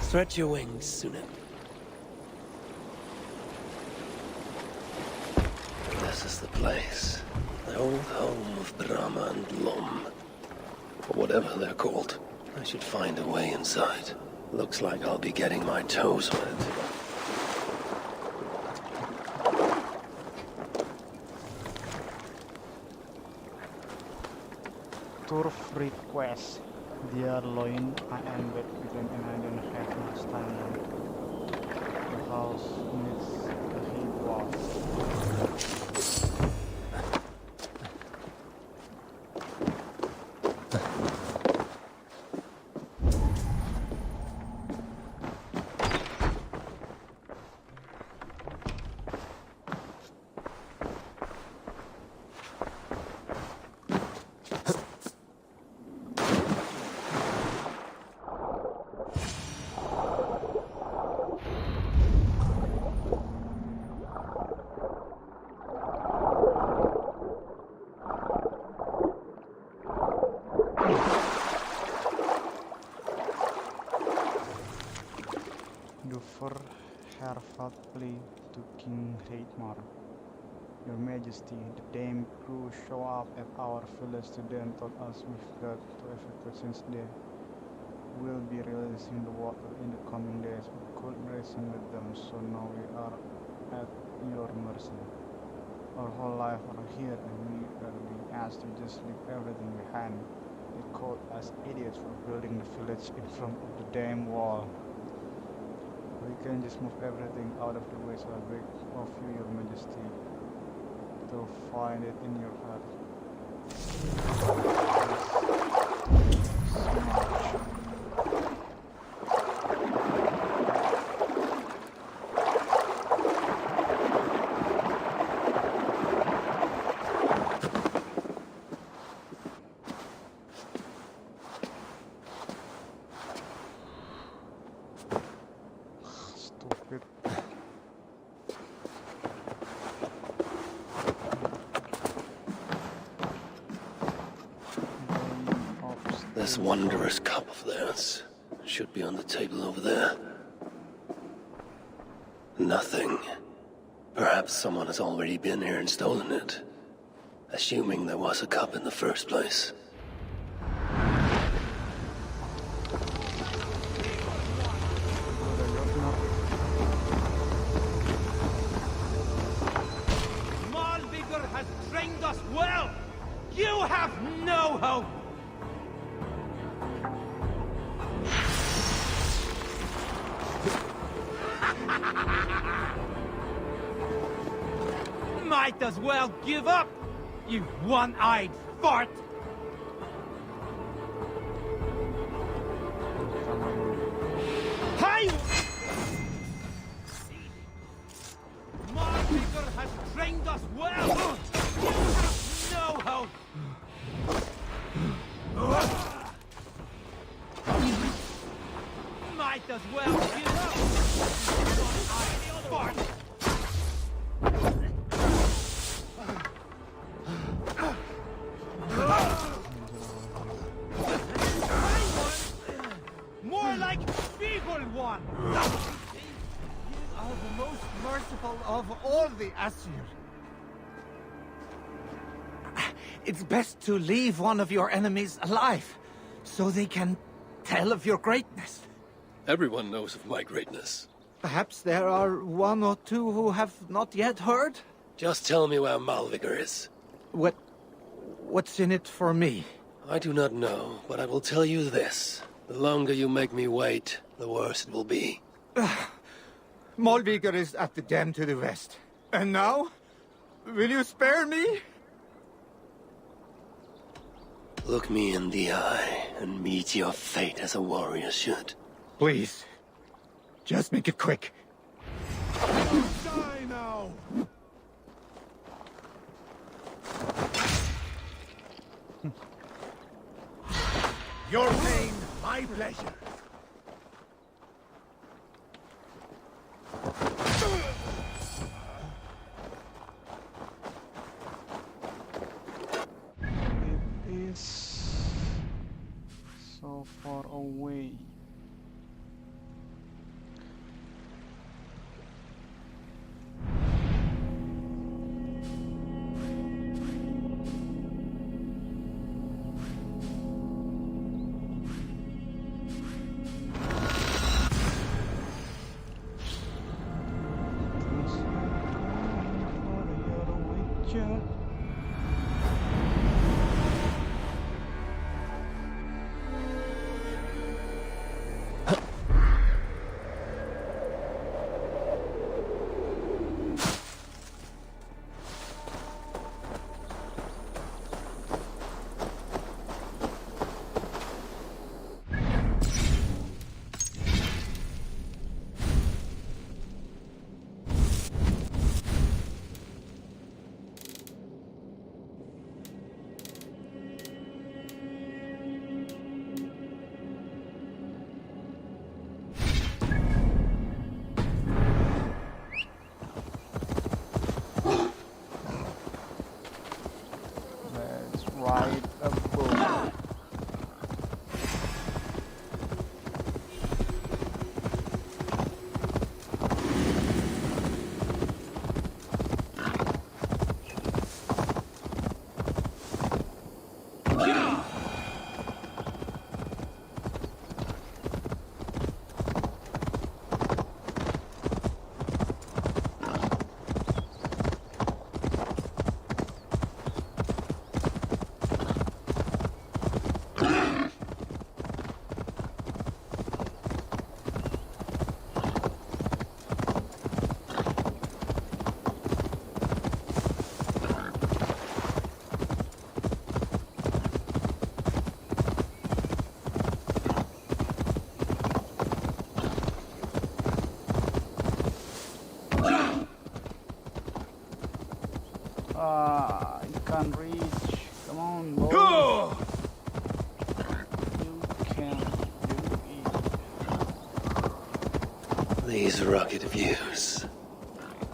Stretch your wings, Sunan. This is the place. The old home of Brahma and Lom. Or whatever they're called. I should find a way inside. Looks like I'll be getting my toes wet. Turf request. Dear Loin, I am bed again and I don't have much time. The house needs a heat bath. Plea to King Raidmar. Your Majesty, the Dame crew show up at our village today and told us we've got to evacuate since they will be releasing the water in the coming days. We couldn't reason with them, so now we are at your mercy. Our whole life are here and we are being asked to just leave everything behind. They called us idiots for building the village in front of the damn wall. We can just move everything out of the way, so I beg of you, Your Majesty, to find it in your heart. This wondrous cup of theirs should be on the table over there. Nothing. Perhaps someone has already been here and stolen it, assuming there was a cup in the first place. Malvigr has trained us well! You have no hope! Might as well give up, you one-eyed fart! Hey! Malvigr has trained us well! You have no hope! Might as well give up, you one-eyed fart! More like evil one! You are the most merciful of all the Asir. It's best to leave one of your enemies alive, so they can tell of your greatness. Everyone knows of my greatness. Perhaps there are one or two who have not yet heard? Just tell me where Malvigr is. What's in it for me? I do not know, but I will tell you this. The longer you make me wait, the worse it will be. Malvigr is at the dam to the west. And now? Will you spare me? Look me in the eye and meet your fate as a warrior should. Please. Just make it quick. Die now! Your pain, my pleasure. It is so far away. aja. Let's ride a boat. Ah, you can't reach. Come on, boat. You can do it. These rugged views.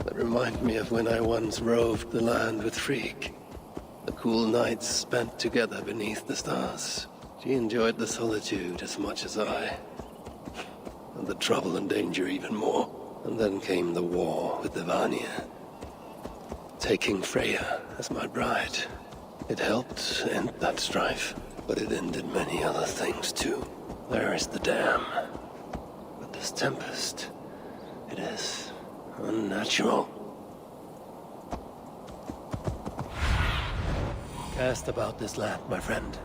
They remind me of when I once roved the land with Freak. The cool nights spent together beneath the stars. She enjoyed the solitude as much as I. And the trouble and danger even more. And then came the war with the Vanya. Taking Freya as my bride. It helped end that strife, but it ended many other things too. There is the dam. But this tempest, it is unnatural. Cast about this land, my friend.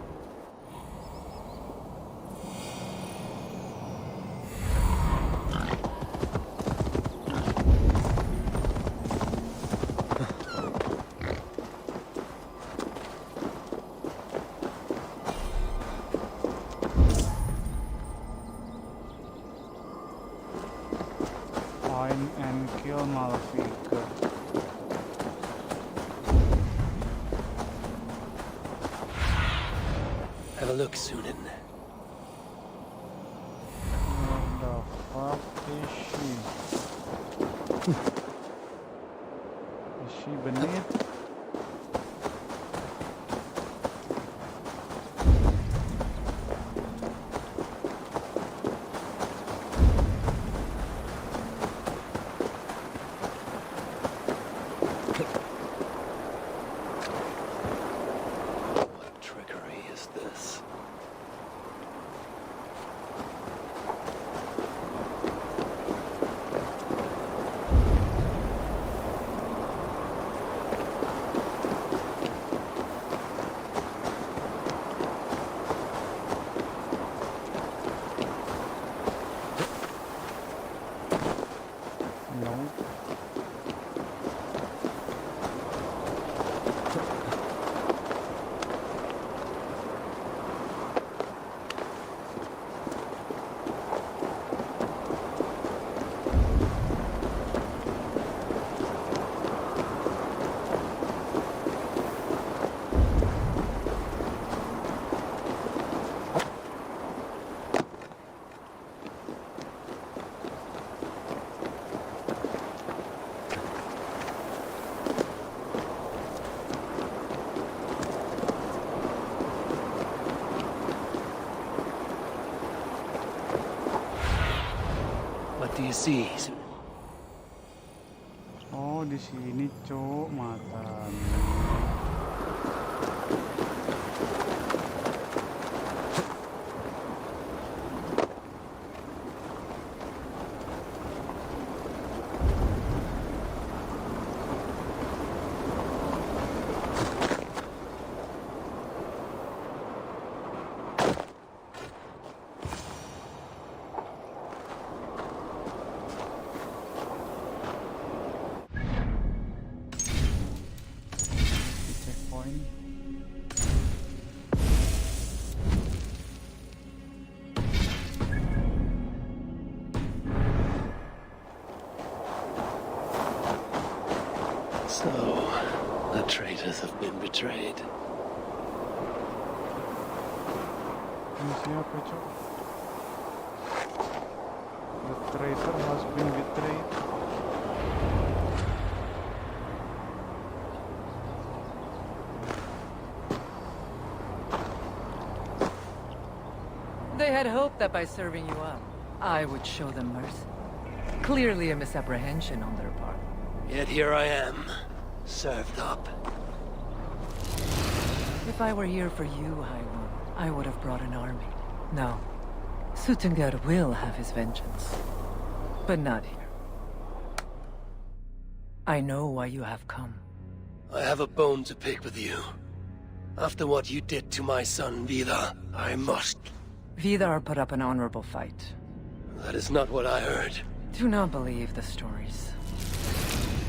Find and kill malvigr. Have a look, Sunan. Where the fuck is she? Is she beneath? What trickery is this? No. What do you see, Sunan? Oh, di sini, Cuk, matanya. coin. So, the traitors have been betrayed. Ini siapa, Cok? The traitor has been betrayed. They had hoped that by serving you up, I would show them mercy. Clearly a misapprehension on their part. Yet here I am, served up. If I were here for you, Hyrule, I would have brought an army. No. Suttungr will have his vengeance. But not here. I know why you have come. I have a bone to pick with you. After what you did to my son, Vidar, I must... Vidar put up an honorable fight. That is not what I heard. Do not believe the stories.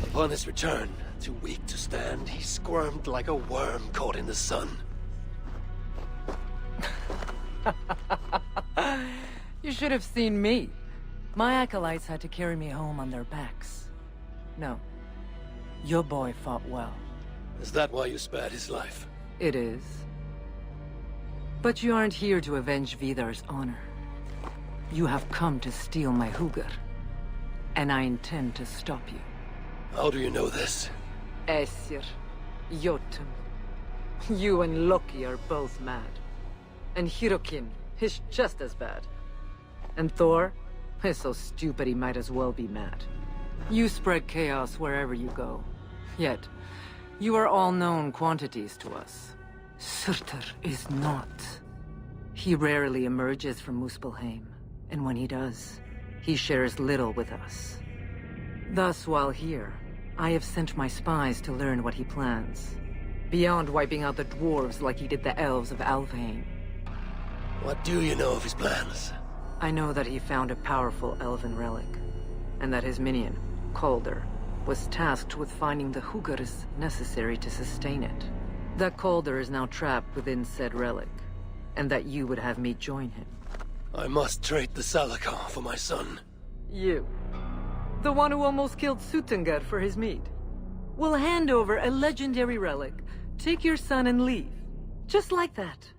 Upon his return, too weak to stand, he squirmed like a worm caught in the sun. You should have seen me. My acolytes had to carry me home on their backs. No. Your boy fought well. Is that why you spared his life? It is. But you aren't here to avenge Vidar's honor. You have come to steal my Hugr. And I intend to stop you. How do you know this? Aesir, Jotun. You and Loki are both mad. And Hirokin is just as bad. And Thor is so stupid he might as well be mad. You spread chaos wherever you go. Yet, you are all known quantities to us. Surtur is not. He rarely emerges from Muspelheim, and when he does, he shares little with us. Thus, while here, I have sent my spies to learn what he plans. Beyond wiping out the dwarves like he did the elves of Alfheim. What do you know of his plans? I know that he found a powerful elven relic, and that his minion, Calder, was tasked with finding the Hugrs necessary to sustain it. That Calder is now trapped within said relic, and that you would have me join him. I must trade the Salakar for my son. You, the one who almost killed Suttungr for his meat, will hand over a legendary relic, take your son and leave. Just like that.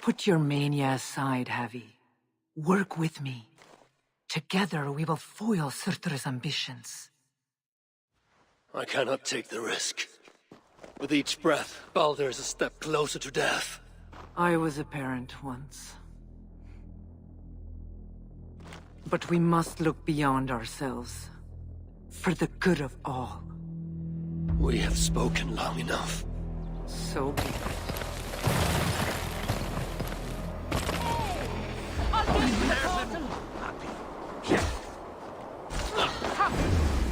Put your mania aside, Havi. Work with me. Together we will foil Surtur's ambitions. I cannot take the risk. With each breath, Baldur is a step closer to death. I was a parent once. But we must look beyond ourselves. For the good of all. We have spoken long enough. So be it.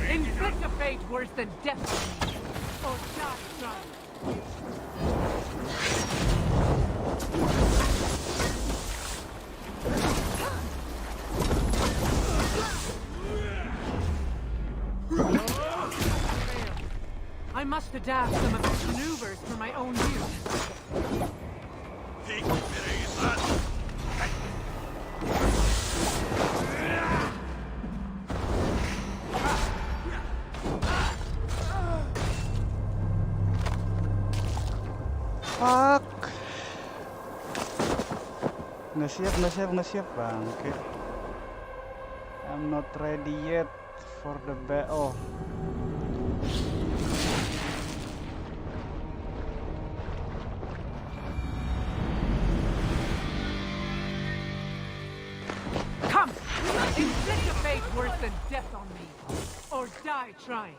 Inflict a fate worse than death. Or die trying. I must adapt some of his maneuvers for my own use. Fuck. Nggak siap bangke. I'm not ready yet for the battle. Come! Inflict a fate worse than death on me. Or die trying.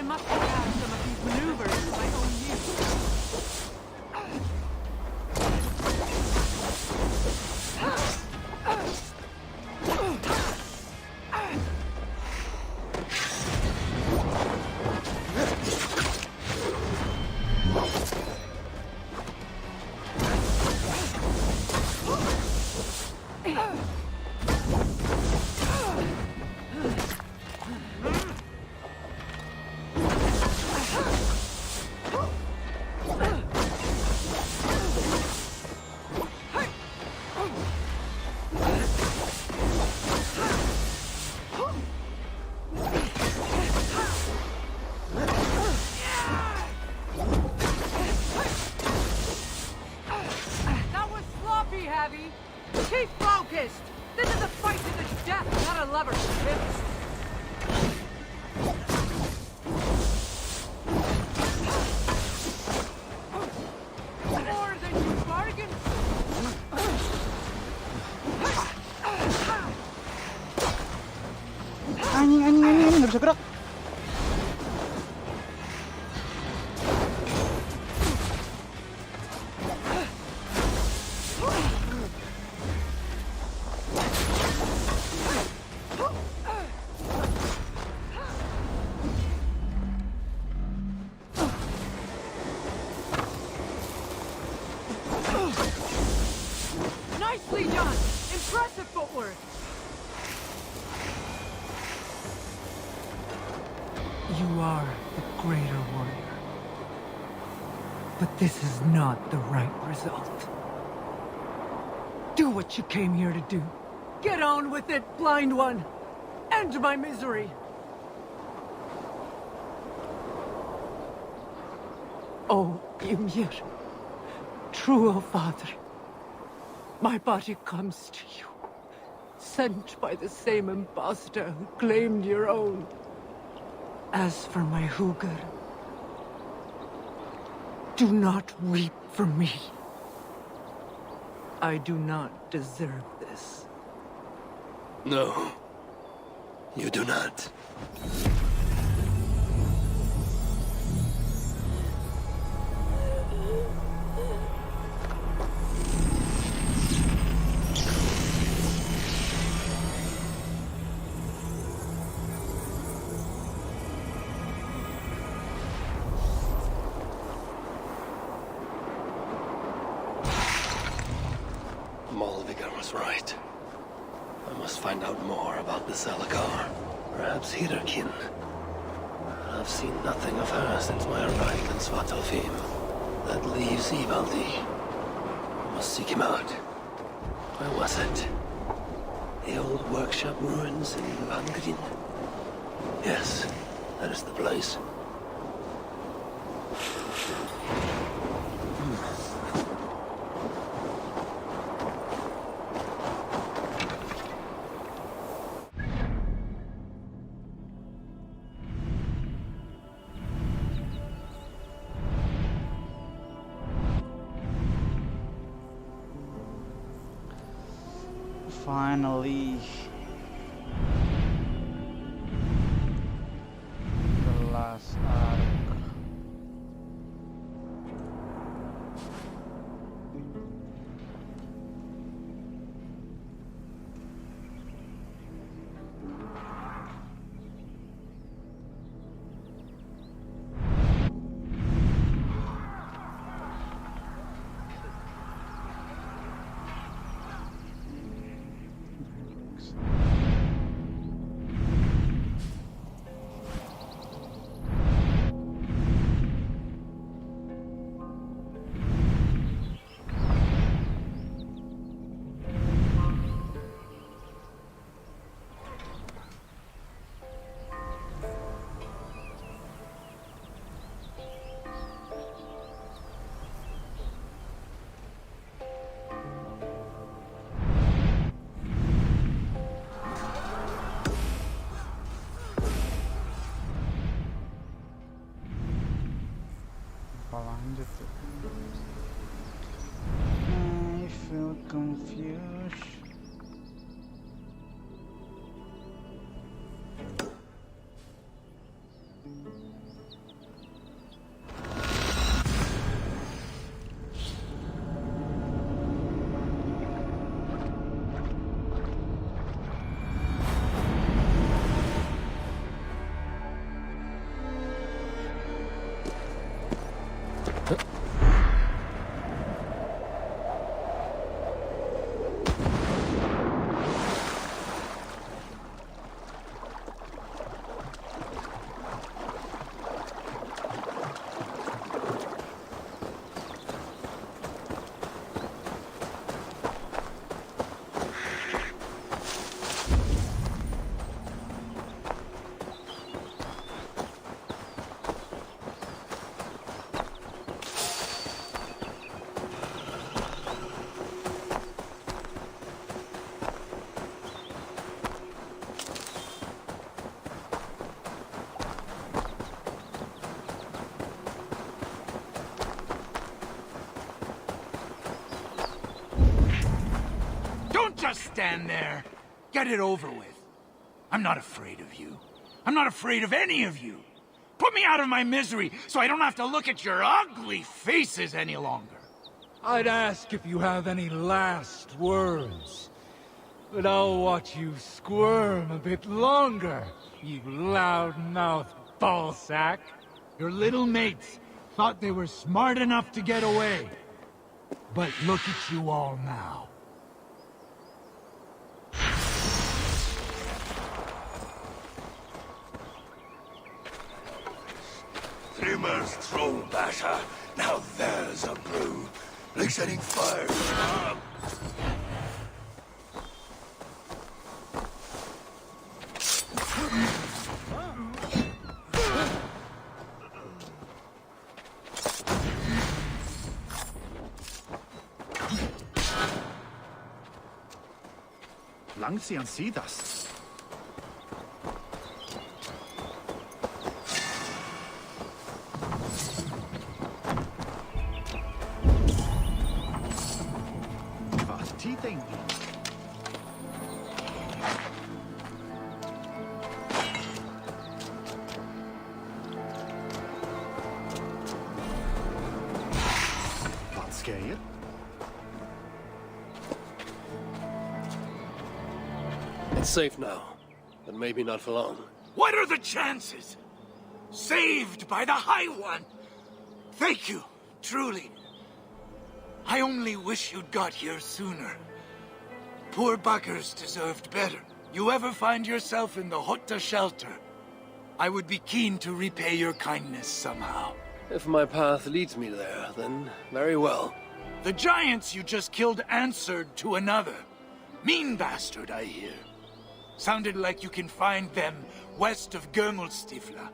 must have some of these maneuvers for my own use. Keep focused! This is a fight to the death, not a lover's kiss! More than you bargained Anjing, nggak bisa gerak. Nicely done! Impressive footwork! You are the greater warrior. But this is not the right result. Do what you came here to do. Get on with it, blind one! End my misery! Oh, Ymir. True, O Father. My body comes to you, sent by the same impostor who claimed your own. As for my Hugr, do not weep for me. I do not deserve this. No, you do not. Malvigr was right. I must find out more about the Zalakar. Perhaps Hirakin. I've seen nothing of her since my arrival in Svartalfheim. That leaves Ivaldi. I must seek him out. Where was it? The old workshop ruins in Vangrin? Yes, that is the place. Finally, the last arc. Lanjut tuh. I feel confused. stand there. Get it over with. I'm not afraid of you. I'm not afraid of any of you. Put me out of my misery so I don't have to look at your ugly faces any longer. I'd ask if you have any last words. But I'll watch you squirm a bit longer, you loud-mouthed ballsack. Your little mates thought they were smart enough to get away. But look at you all now. Trimmer's troll basher. Now there's a brew. Like setting fire. Langt siden sidas. Vad tiden? Vad ska jag göra? It's safe now, but maybe not for long. What are the chances? Saved by the High One! Thank you, truly. I only wish you'd got here sooner. Poor buggers deserved better. You ever find yourself in the Hotta shelter, I would be keen to repay your kindness somehow. If my path leads me there, then very well. The giants you just killed answered to another. Mean bastard, I hear. Sounded like you can find them west of Gömulstifla,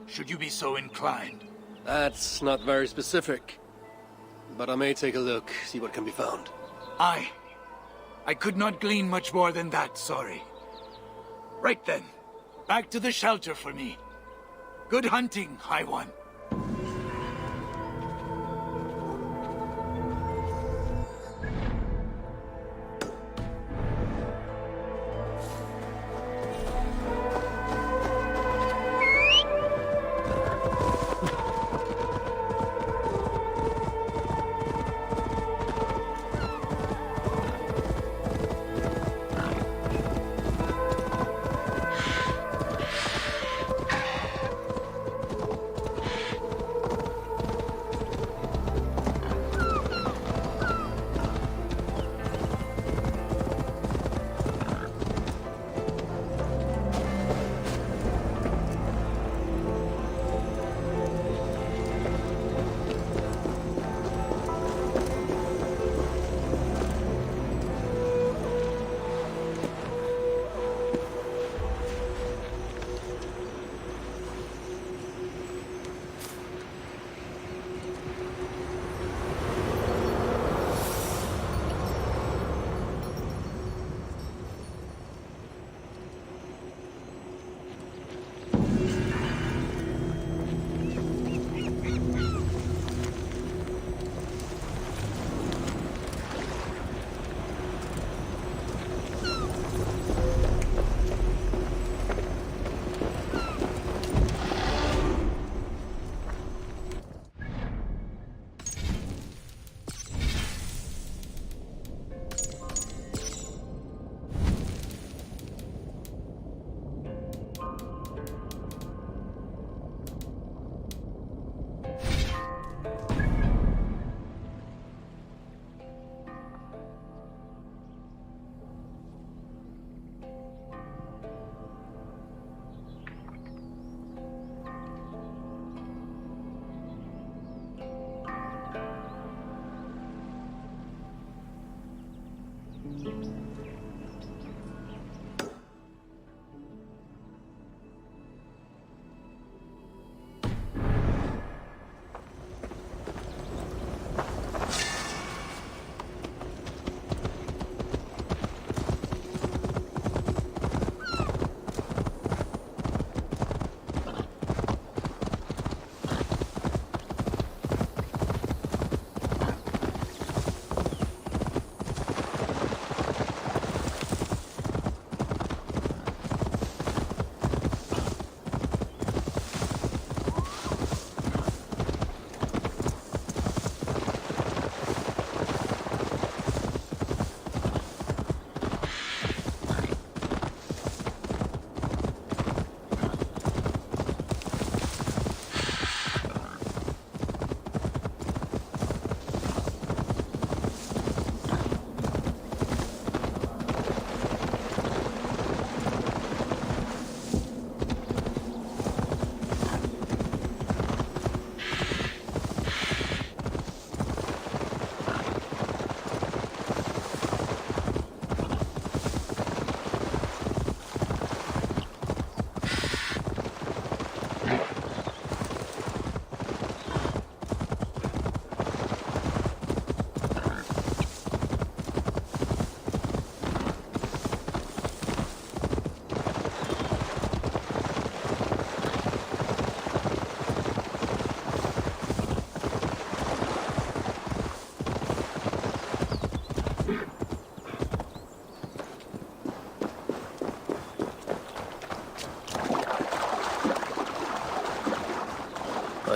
should you be so inclined. That's not very specific. But I may take a look, see what can be found. I could not glean much more than that, sorry. Right then, back to the shelter for me. Good hunting, High One.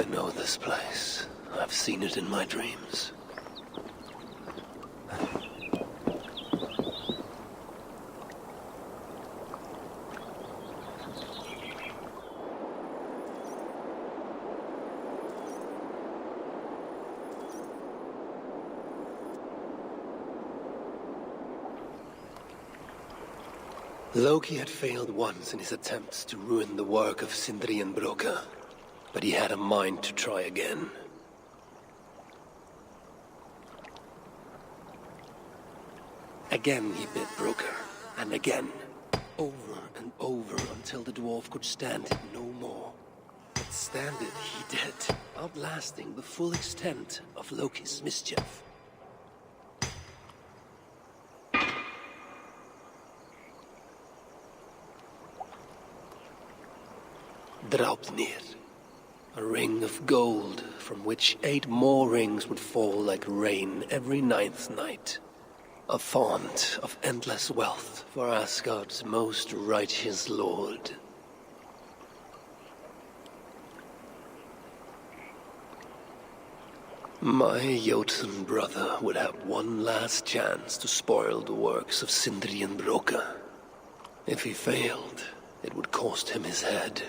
I know this place. I've seen it in my dreams. Loki had failed once in his attempts to ruin the work of Sindri and Broka, but he had a mind to try again. Again he bit Broka, and again, over and over until the dwarf could stand it no more. But stand it he did, outlasting the full extent of Loki's mischief. Draupnir, a ring of gold from which 8 more rings would fall like rain every 9th night. A font of endless wealth for Asgard's most righteous lord. My Jotun brother would have one last chance to spoil the works of Sindri and Broka. If he failed, it would cost him his head.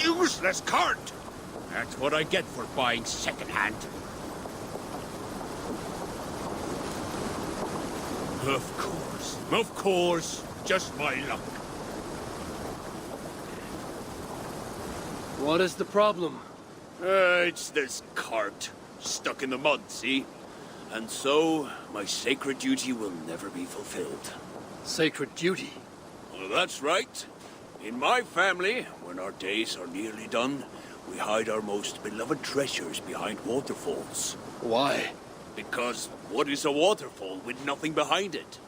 Useless cart! That's what I get for buying secondhand. Of course. Just my luck. What is the problem? It's this cart. Stuck in the mud, see? And so, my sacred duty will never be fulfilled. Sacred duty? Well, that's right. In my family, when our days are nearly done, we hide our most beloved treasures behind waterfalls. Why? Because what is a waterfall with nothing behind it?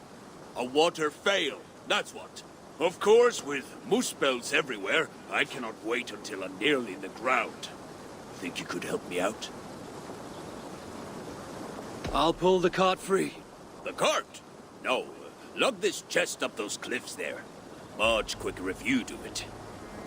A water fail, that's what. Of course, with moose bells everywhere, I cannot wait until I'm nearly in the ground. Think you could help me out? I'll pull the cart free. The cart? No. Lug this chest up those cliffs there. Much quicker if you do it.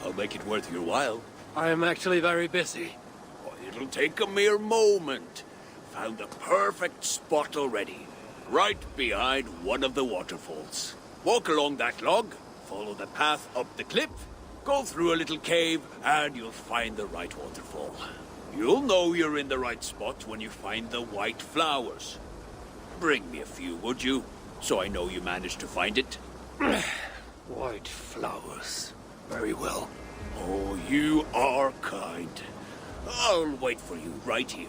I'll make it worth your while. I am actually very busy. Oh, it'll take a mere moment. Found the perfect spot already. Right behind one of the waterfalls. Walk along that log, follow the path up the cliff, go through a little cave, and you'll find the right waterfall. You'll know you're in the right spot when you find the white flowers. Bring me a few, would you? So I know you managed to find it. White flowers. Very well. Oh, you are kind. I'll wait for you right here.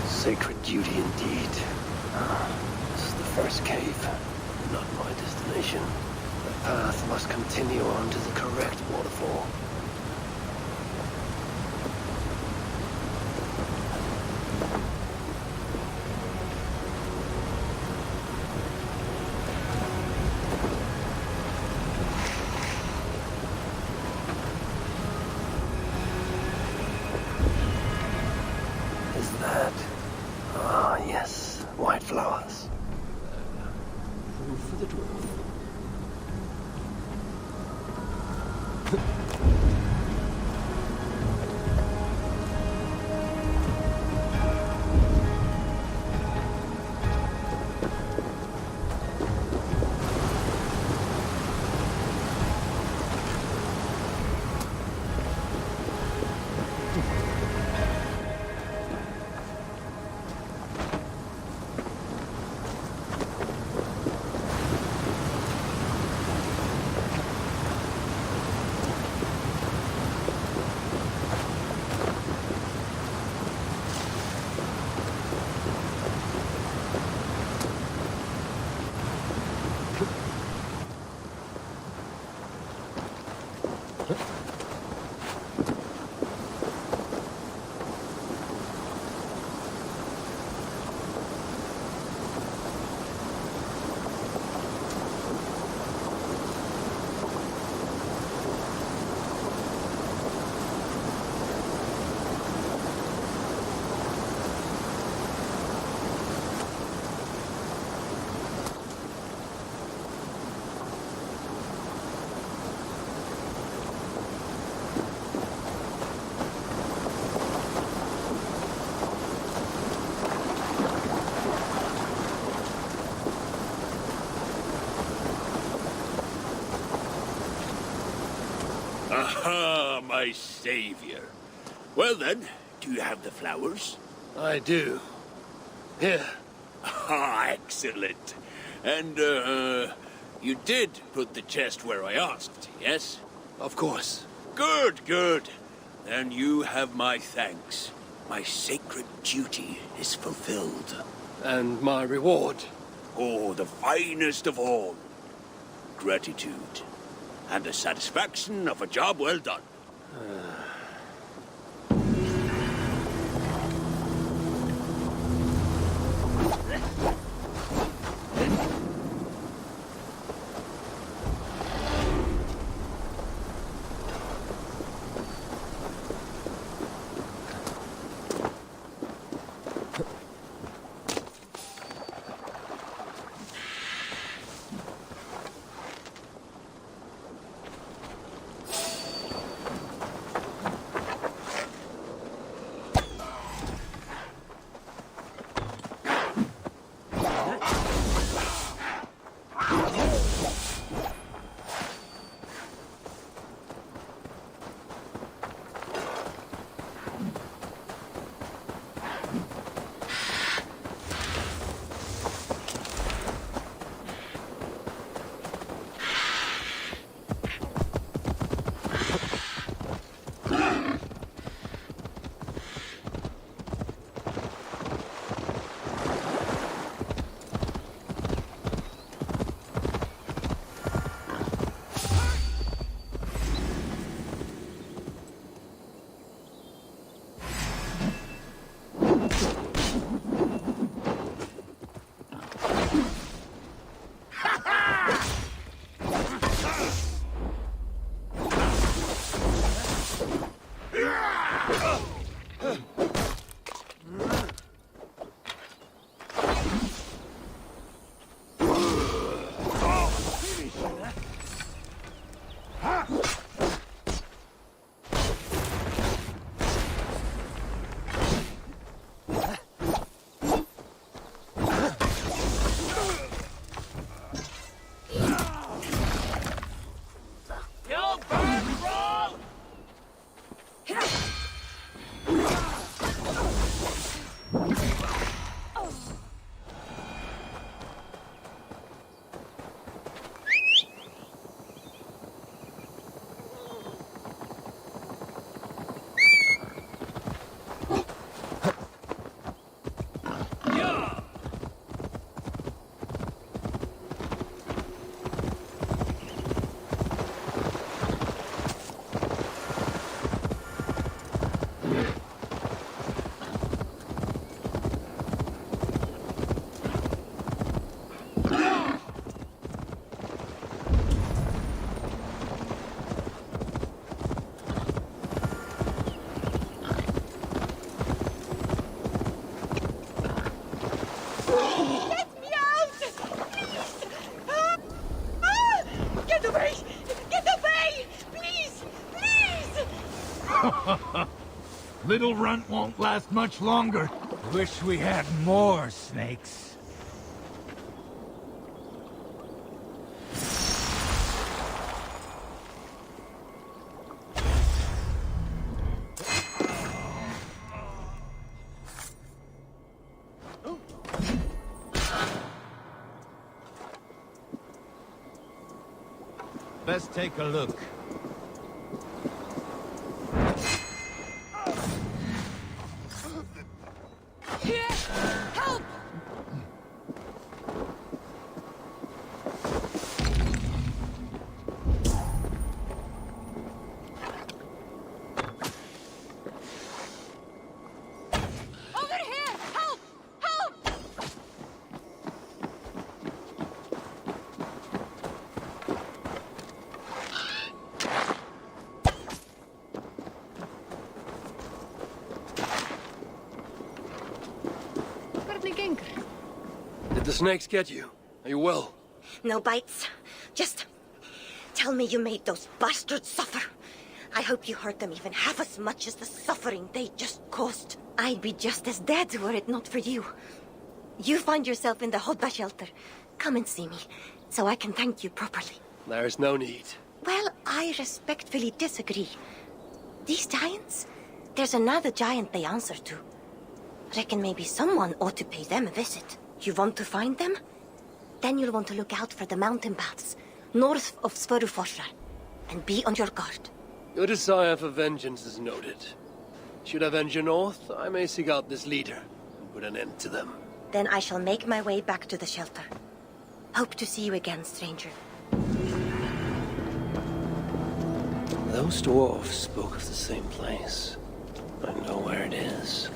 Sacred duty indeed. This is the first cave, not my destination. The path must continue on to the correct waterfall. Is that... Ah, yes. White flowers. Food for the dwarf. Aha, my savior. Well then, do you have the flowers? I do. Here. Ah, excellent. And, you did put the chest where I asked, yes? Of course. Good, good. Then you have my thanks. My sacred duty is fulfilled. And my reward. Oh, the finest of all. Gratitude. And the satisfaction of a job well done. Little runt won't last much longer. Wish we had more snakes. Let's take a look. Did the snakes get you? Are you well? No bites. Just tell me you made those bastards suffer. I hope you hurt them even half as much as the suffering they just caused. I'd be just as dead were it not for you. You find yourself in the Hodba shelter. Come and see me, so I can thank you properly. There's no need. Well, I respectfully disagree. These giants? There's another giant they answer to. Reckon maybe someone ought to pay them a visit. You want to find them? Then you'll want to look out for the mountain paths, north of Svöruforsar, and be on your guard. Your desire for vengeance is noted. Should I venture north, I may seek out this leader and put an end to them. Then I shall make my way back to the shelter. Hope to see you again, stranger. Those dwarves spoke of the same place. I know where it is.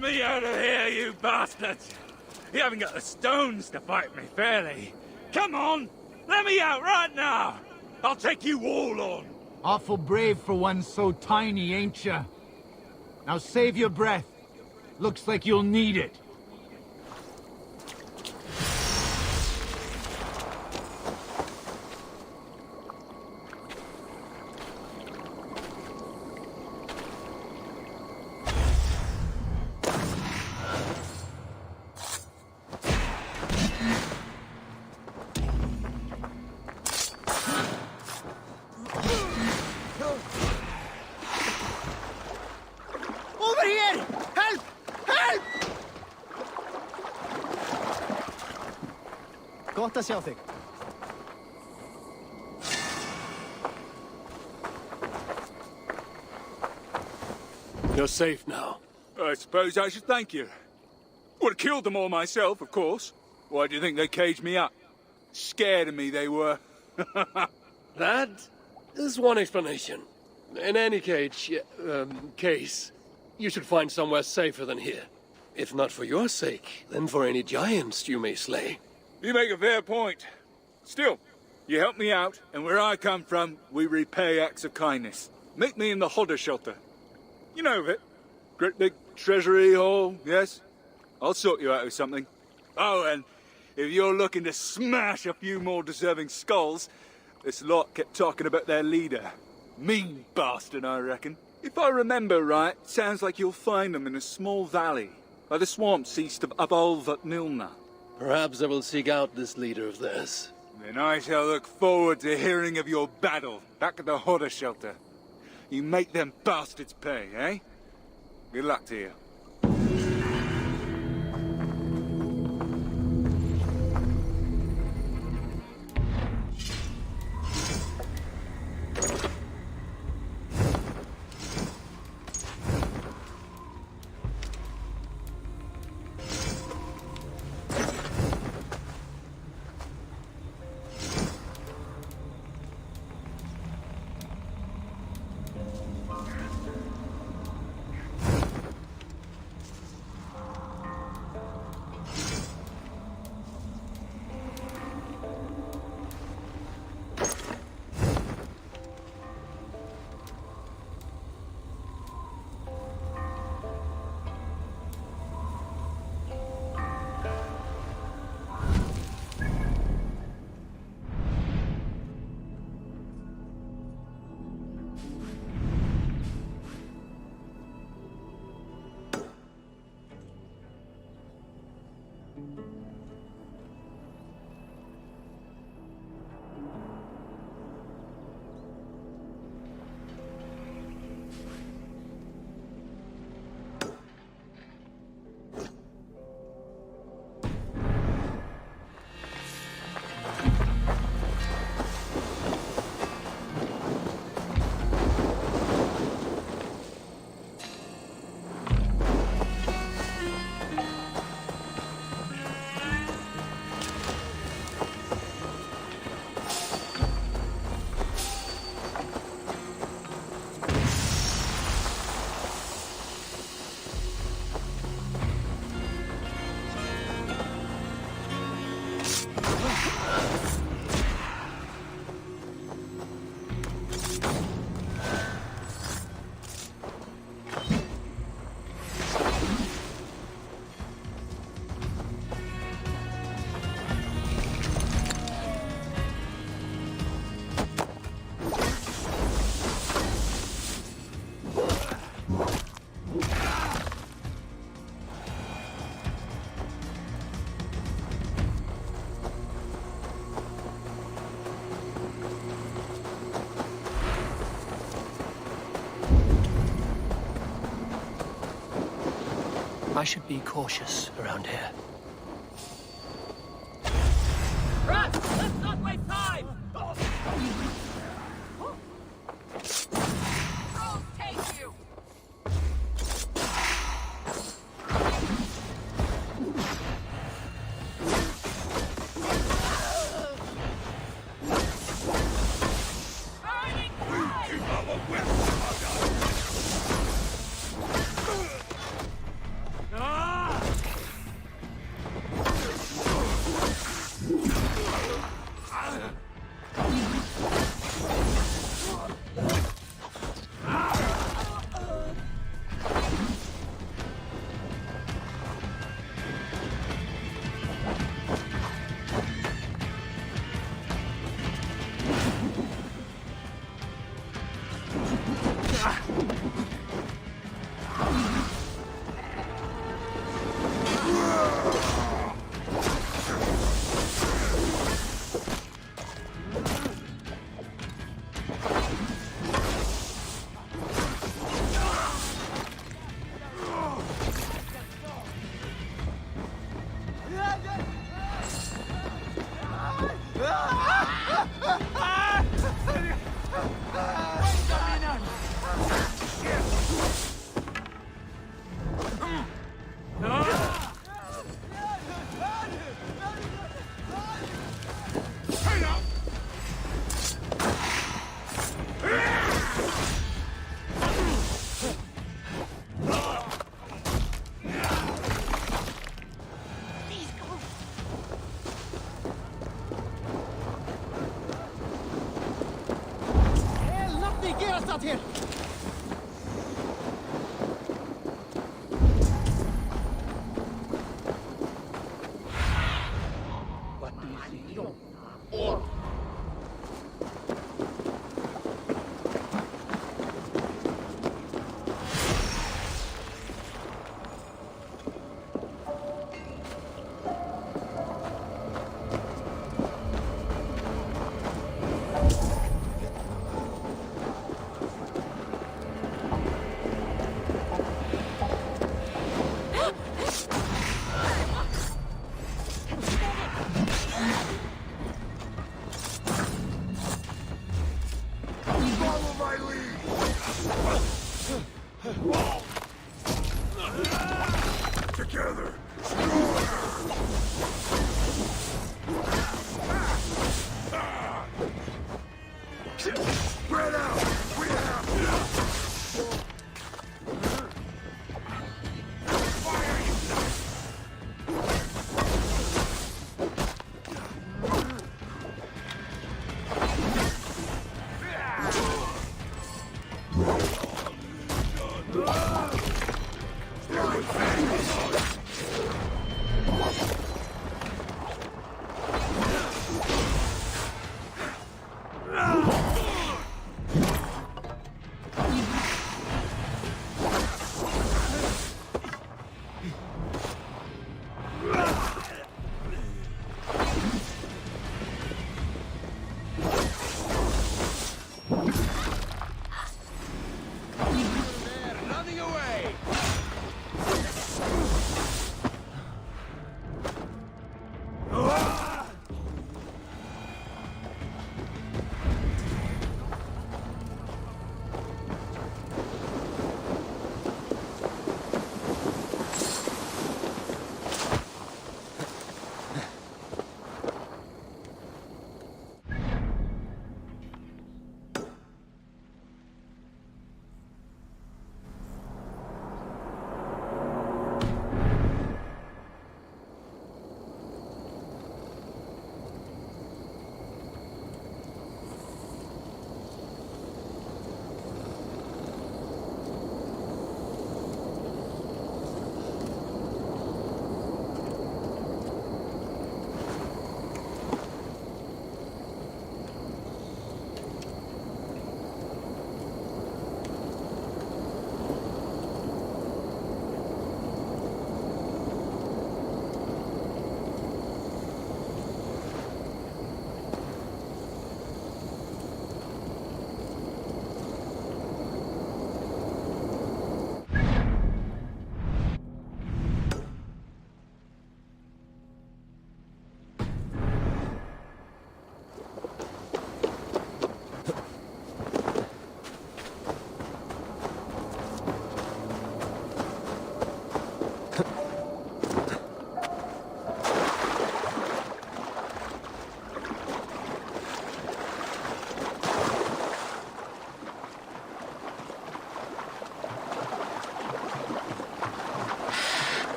Me out of here, you bastards! You haven't got the stones to fight me fairly. Come on! Let me out right now! I'll take you all on! Awful brave for one so tiny, ain't ya? Now save your breath. Looks like you'll need it. Over here! Help! Help! Gott að sjá þig. You're safe now. I suppose I should thank you. Would have killed them all myself, of course. Why do you think they caged me up? Scared of me, they were. That is one explanation. In any case, you should find somewhere safer than here. If not for your sake, then for any giants you may slay. You make a fair point. Still, you helped me out, and where I come from, we repay acts of kindness. Meet me in the Hodder shelter. You know of it. Great big treasury hall, yes? I'll sort you out with something. Oh, and if you're looking to smash a few more deserving skulls, this lot kept talking about their leader. Mean bastard, I reckon. If I remember right, sounds like you'll find them in a small valley. by the swamps east of Abolvat Milna. Perhaps I will seek out this leader of theirs. Then I shall look forward to hearing of your battle back at the Hodder shelter. You make them bastards pay, eh? Good luck to you. I should be cautious around here. Run! Let's not waste time! I'll take you! Burning fire! Out here! What do you see?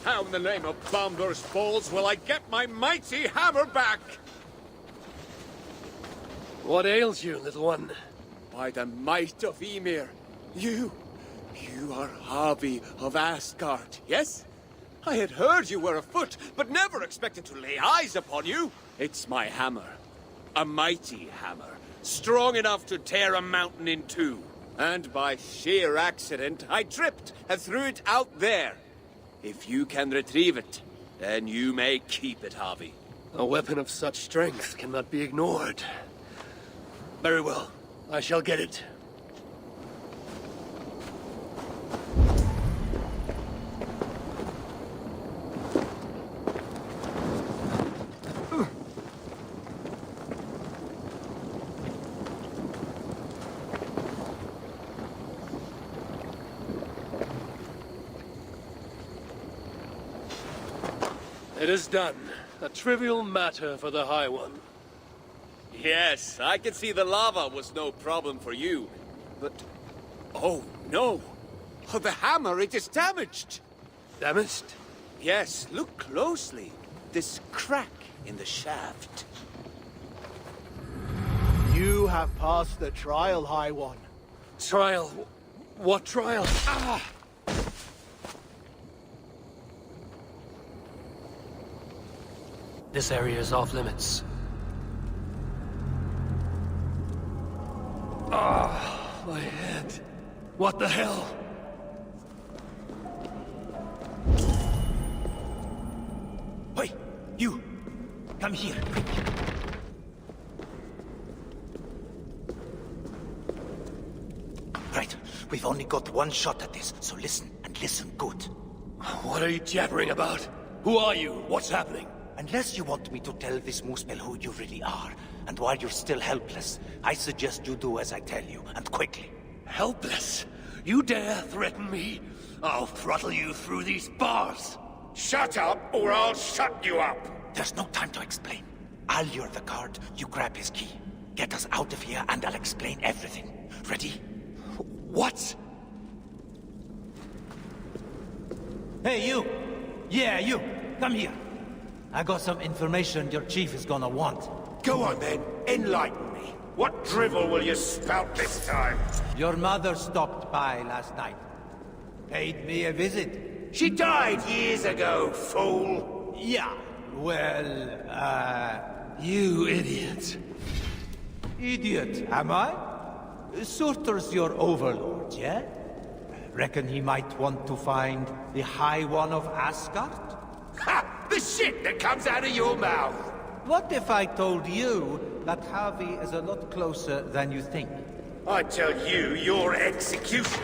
How in the name of Bambur's Falls will I get my mighty hammer back? What ails you, little one? By the might of Ymir, you are Havi of Asgard, yes? I had heard you were afoot, but never expected to lay eyes upon you. It's my hammer. A mighty hammer, strong enough to tear a mountain in two. And by sheer accident, I tripped and threw it out there. If you can retrieve it, then you may keep it, Havi. A weapon of such strength cannot be ignored. Very well. I shall get it. It is done. A trivial matter for the High One. Yes, I can see the lava was no problem for you. But... oh, no. Oh, the hammer, it is damaged. Damaged? Yes, look closely. This crack in the shaft. You have passed the trial, High One. Trial? What trial? Ah! This area is off limits. Ah, my head. What the hell? Hey, you! Come here, quick! Right, we've only got one shot at this, so listen, and listen good. What are you jabbering about? Who are you? What's happening? Unless you want me to tell this Muspel who you really are, and while you're still helpless, I suggest you do as I tell you, and quickly. Helpless? You dare threaten me? I'll throttle you through these bars! Shut up, or I'll shut you up! There's no time to explain. I'll lure the guard, you grab his key. Get us out of here, and I'll explain everything. Ready? What? Hey, you! Yeah, you! Come here. I got some information your chief is gonna want. Go on then, enlighten me. What drivel will you spout this time? Your mother stopped by last night. Paid me a visit. She died years ago, fool. Yeah, well, You idiot. idiot, am I? Surtur's your overlord, yeah? Reckon he might want to find the High One of Asgard? Ha! The shit that comes out of your mouth! What if I told you that Javi is a lot closer than you think? I tell you, your execution.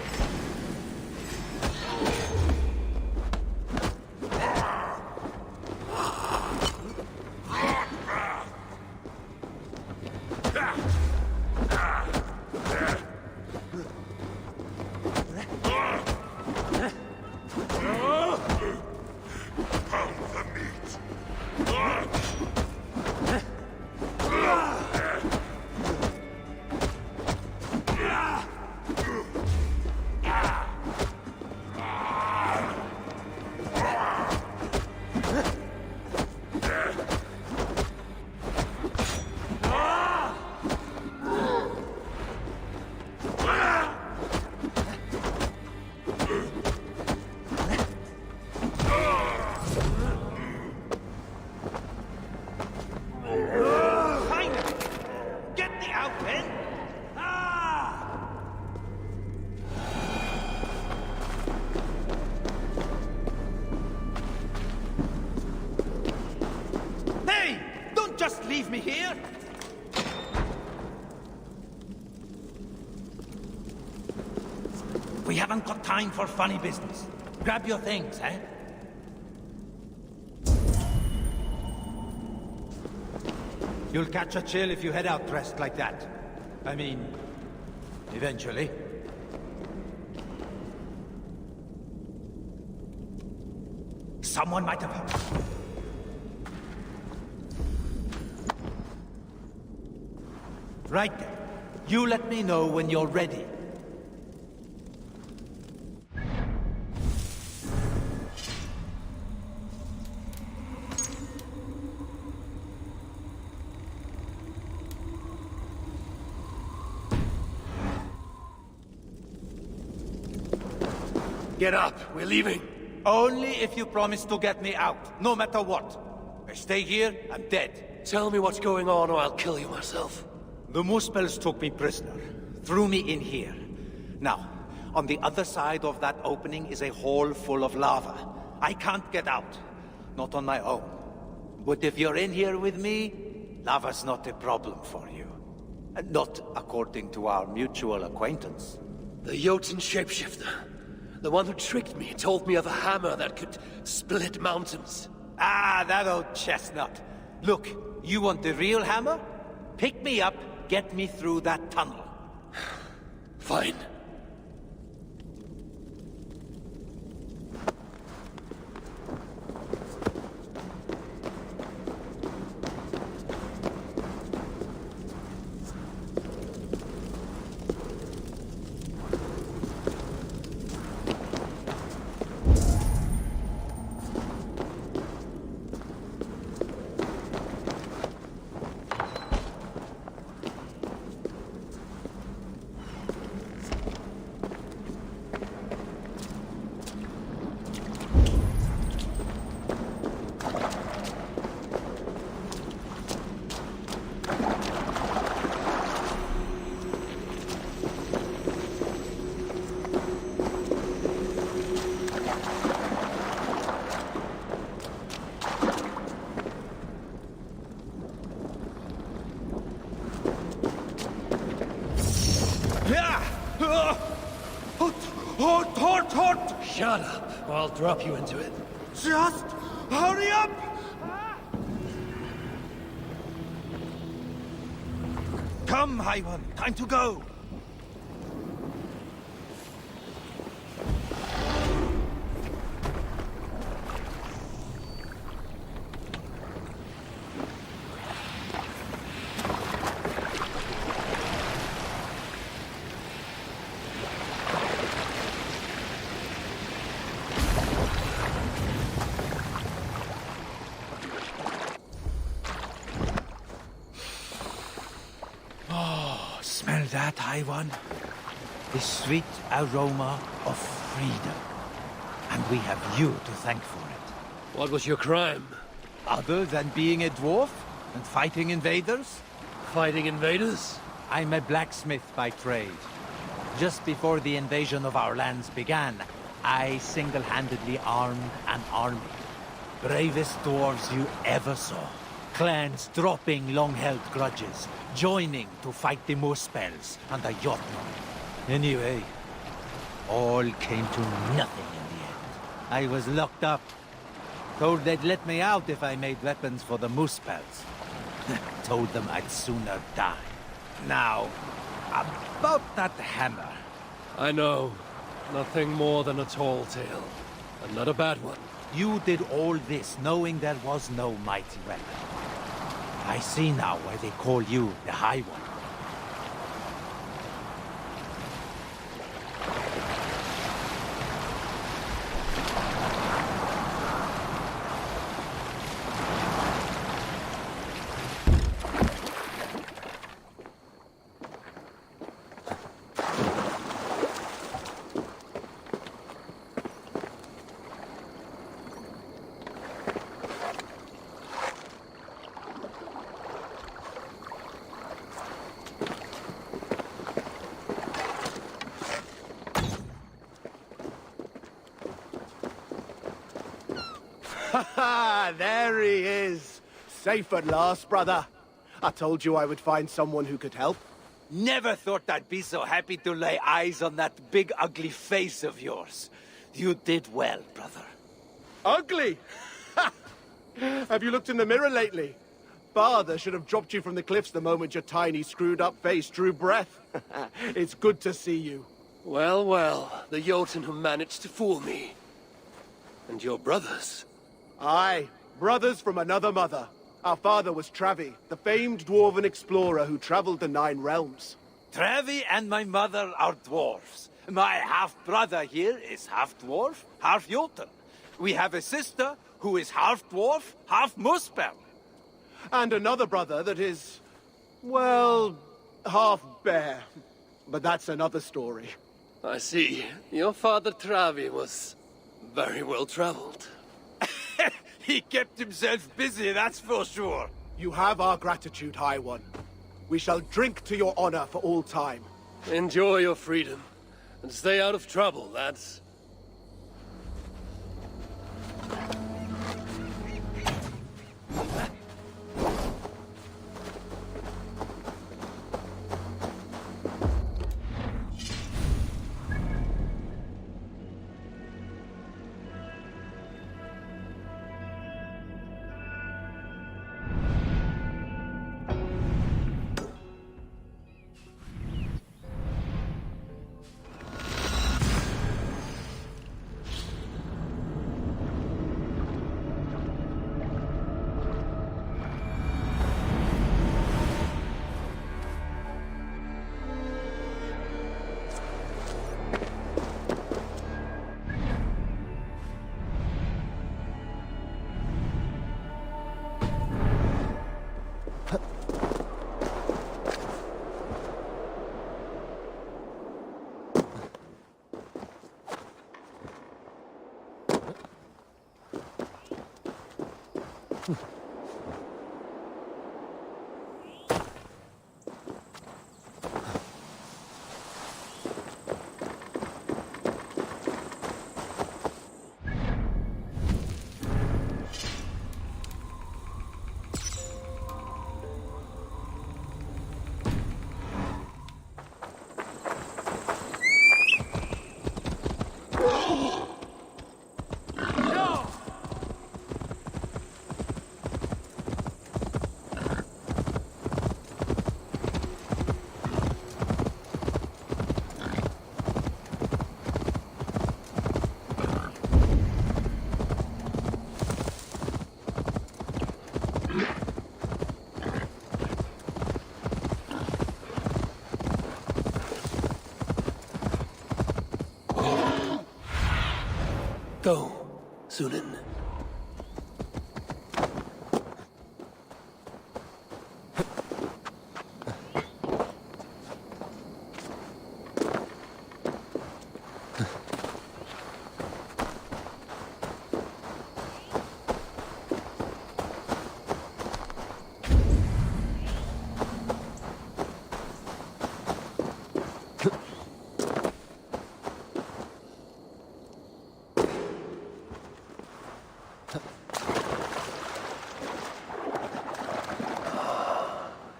Leave me here? We haven't got time for funny business. Grab your things, eh? You'll catch a chill if you head out dressed like that. I mean, eventually. Someone might have helped. Right then. You let me know when you're ready. Get up, we're leaving. Only if you promise to get me out, no matter what. I stay here, I'm dead. Tell me what's going on or I'll kill you myself. The Muspels took me prisoner, threw me in here. Now, on the other side of that opening is a hole full of lava. I can't get out, not on my own. But if you're in here with me, lava's not a problem for you. Not according to our mutual acquaintance. The Jotun shapeshifter. The one who tricked me, told me of a hammer that could split mountains. Ah, that old chestnut. Look, you want the real hammer? Pick me up, get me through that tunnel. Fine. Shut up, or I'll drop you into it. Just hurry up! Come, High One, time to go! Smell that, High One? The sweet aroma of freedom. And we have you to thank for it. What was your crime? Other than being a dwarf and fighting invaders? Fighting invaders? I'm a blacksmith by trade. Just before the invasion of our lands began, I single-handedly armed an army. Bravest dwarves you ever saw. Clans dropping long-held grudges, joining to fight the Muspels and the Jotun. Anyway, all came to nothing in the end. I was locked up. Told they'd let me out if I made weapons for the Muspels. Told them I'd sooner die. Now, about that hammer. I know. Nothing more than a tall tale. And not a bad one. You did all this knowing there was no mighty weapon. I see now why they call you the High One. Ha! There he is. Safe at last, brother. I told you I would find someone who could help. Never thought I'd be so happy to lay eyes on that big ugly face of yours. You did well, brother. Ugly? Ha! Have you looked in the mirror lately? Father should have dropped you from the cliffs the moment your tiny, screwed-up face drew breath. It's good to see you. Well, well, the Jotun who managed to fool me. And your brothers. Aye, brothers from another mother. Our father was Travi, the famed dwarven explorer who traveled the 9 realms. Travi and my mother are dwarves. My half-brother here is half-dwarf, half-Jotun. We have a sister who is half-dwarf, half-Muspel. And another brother that is, well, half-bear. But that's another story. I see. Your father Travi was very well traveled. He kept himself busy, that's for sure. You have our gratitude, High One. We shall drink to your honor for all time. Enjoy your freedom, and stay out of trouble, lads. Go, Sunan.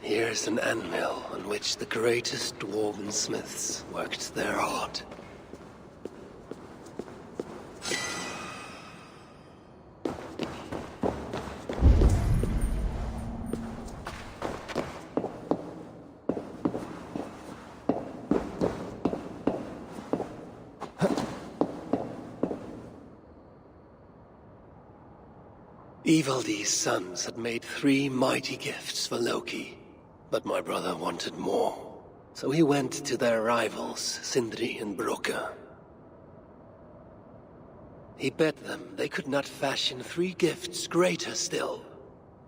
Here's an anvil on which the greatest dwarven smiths worked their art. Ivaldi's sons had made 3 mighty gifts for Loki, but my brother wanted more. So he went to their rivals, Sindri and Broka. He bet them they could not fashion 3 gifts greater still.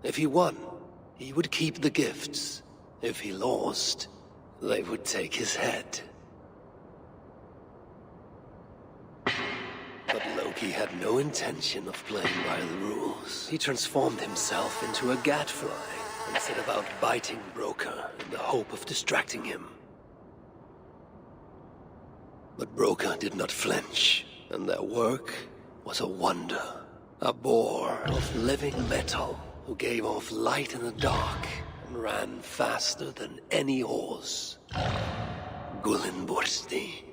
If he won, he would keep the gifts. If he lost, they would take his head. But Loki had no intention of playing by the rules. He transformed himself into a gadfly and set about biting Broka in the hope of distracting him. But Broka did not flinch, and their work was a wonder. A boar of living metal who gave off light in the dark and ran faster than any horse. Gullinbursti.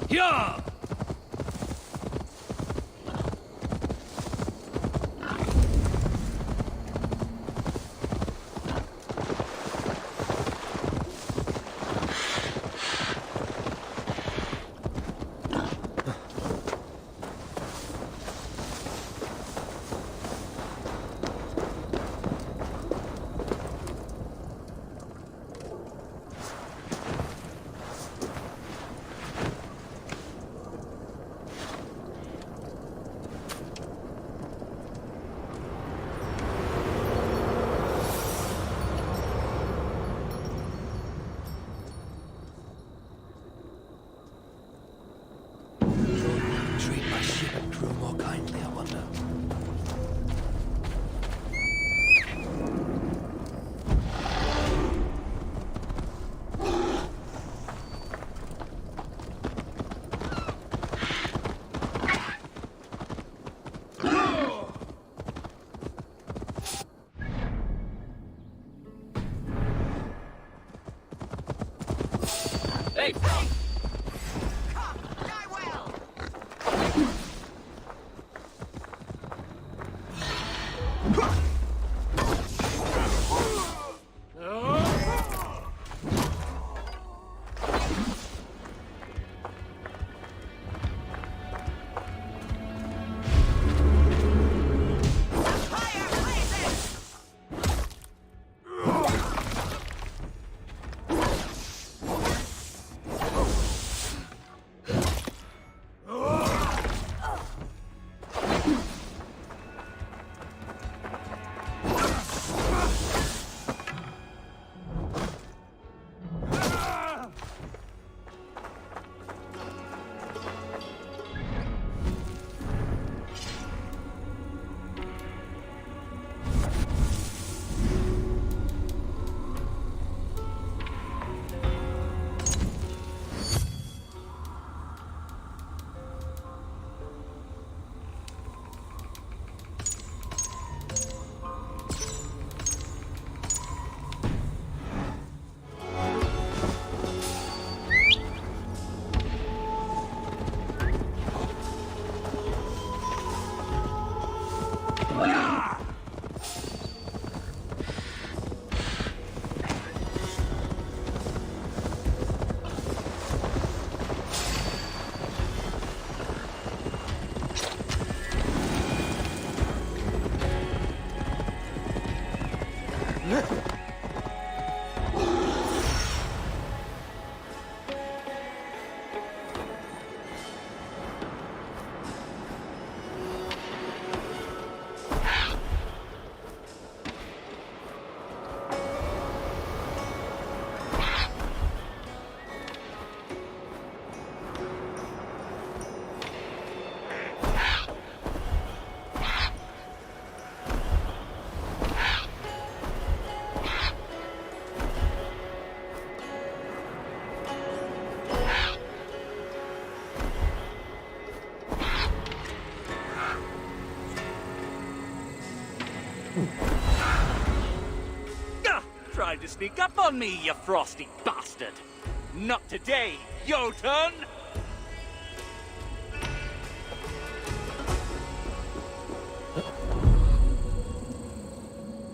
Yeah! Treat my ship and crew more kindly, I wonder. Hey! Tried to sneak up on me, you frosty bastard! Not today, Jotun!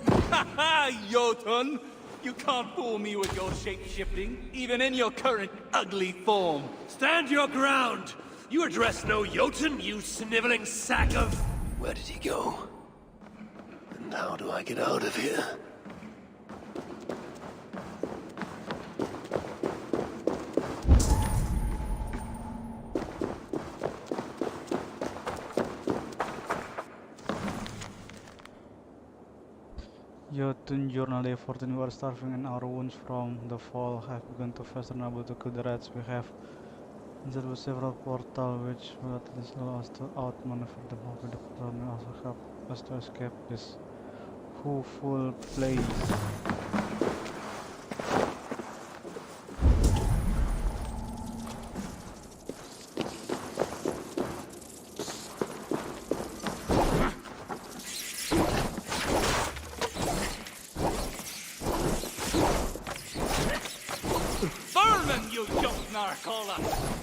Ha ha, Jotun! You can't fool me with your shape-shifting, even in your current ugly form. Stand your ground! You address no Jotun, you sniveling sack of... Where did he go? And how do I get out of here? Jotun journal day 14. We are starving and our wounds from the fall have begun to fester, unable to kill the rats. We have entered several portals which will at least allow us to outmaneuver them. Hopefully the portal may also help us to escape this foul place.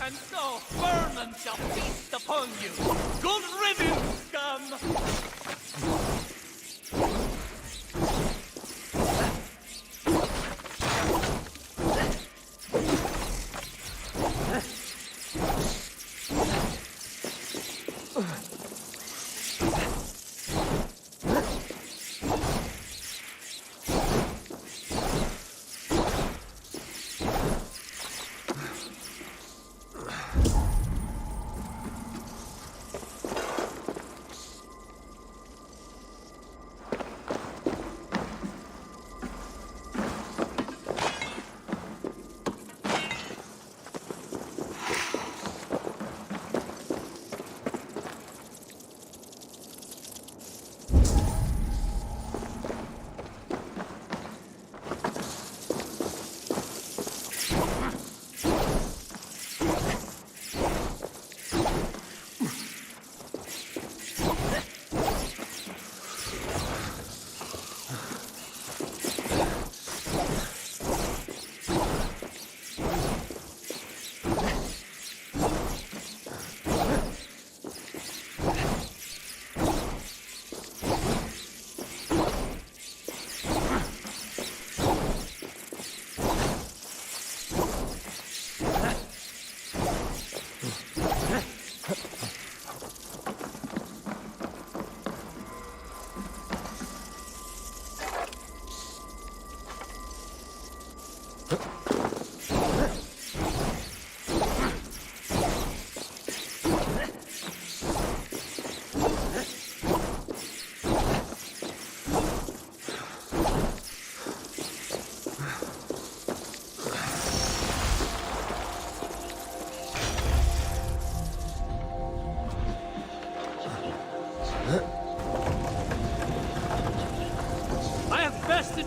and so vermin shall feast upon you. Good riddance, scum!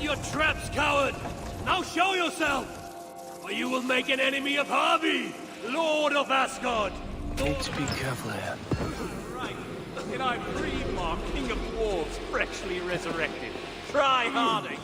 Your traps, coward! Now show yourself! Or you will make an enemy of Harvey, Lord of Asgard! Need to be careful here. Right, and I'm Freedmark, King of Dwarves, freshly resurrected. Try harder, you...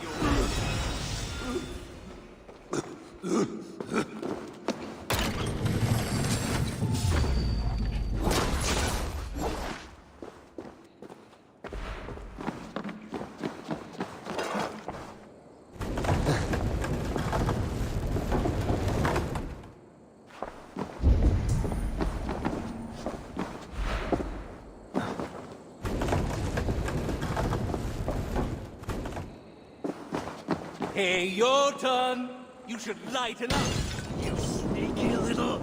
Hey, your turn. You should lighten up, you sneaky little...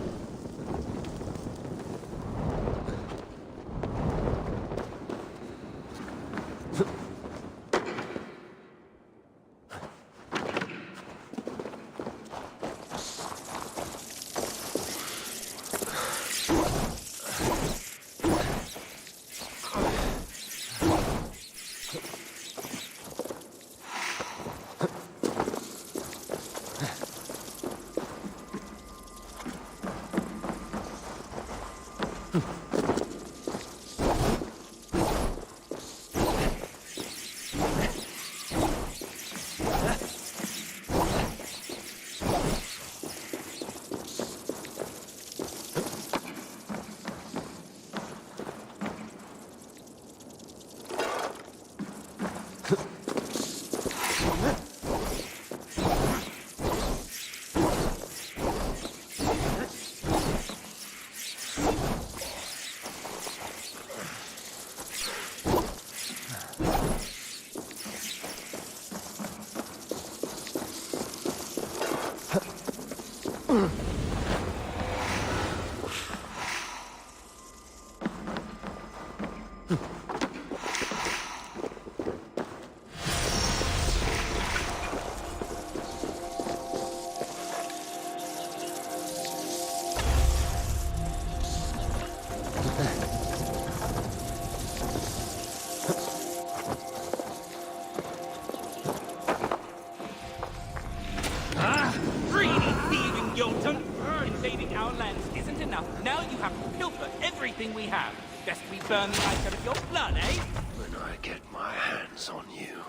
We have. Best we burn the ice out of your blood, eh? When I get my hands on you.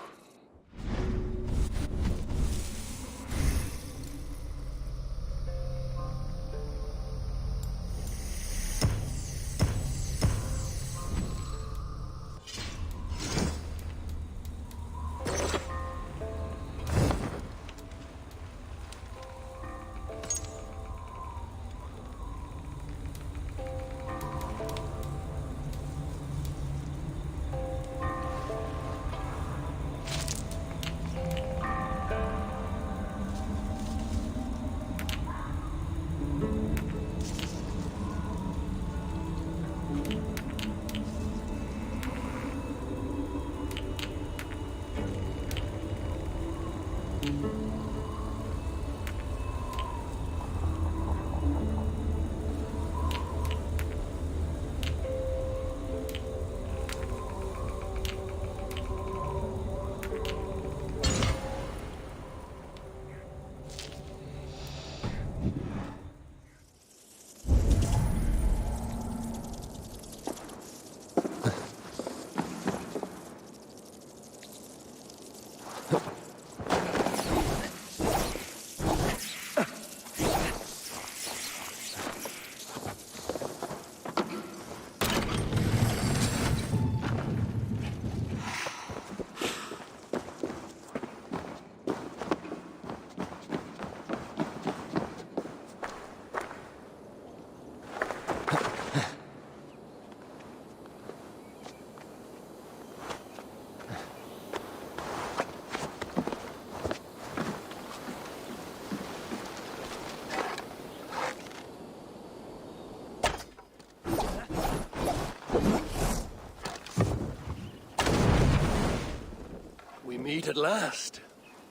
meet at last.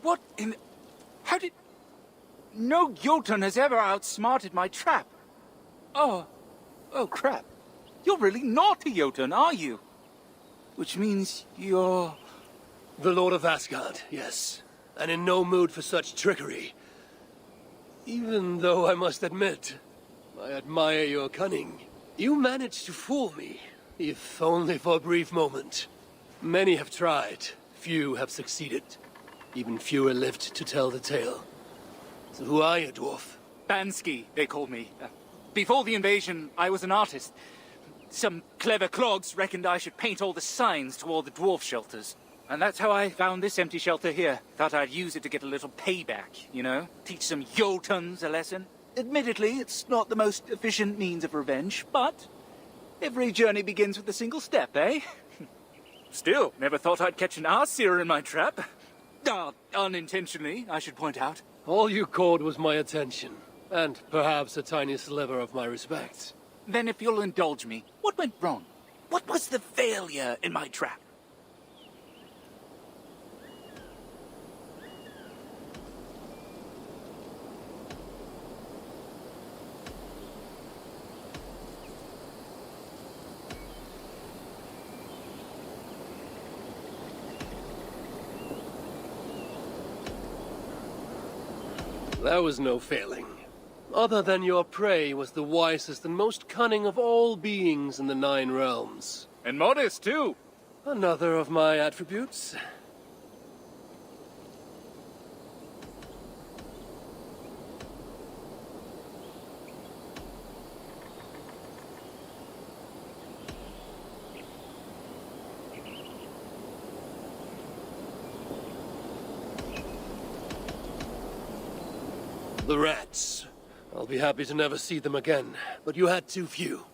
What in... How did... No Jotun has ever outsmarted my trap. Oh crap. You're really not a Jotun, are you? Which means you're... The Lord of Asgard, yes. And in no mood for such trickery. Even though I must admit, I admire your cunning. You managed to fool me, if only for a brief moment. Many have tried, few have succeeded. Even fewer lived to tell the tale. So who are you, dwarf? Bansky, they called me. Before the invasion, I was an artist. Some clever clogs reckoned I should paint all the signs toward the dwarf shelters. And that's how I found this empty shelter here. Thought I'd use it to get a little payback, you know? Teach some Jotuns a lesson. Admittedly, it's not the most efficient means of revenge, but every journey begins with a single step, eh? Still, never thought I'd catch an Aesir in my trap. Unintentionally, I should point out. All you caught was my attention, and perhaps a tiny sliver of my respect. Then if you'll indulge me, what went wrong? What was the failure in my trap? There was no failing. Other than your prey was the wisest and most cunning of all beings in the 9 realms. And modest, too. Another of my attributes. The rats. I'll be happy to never see them again, but you had too few.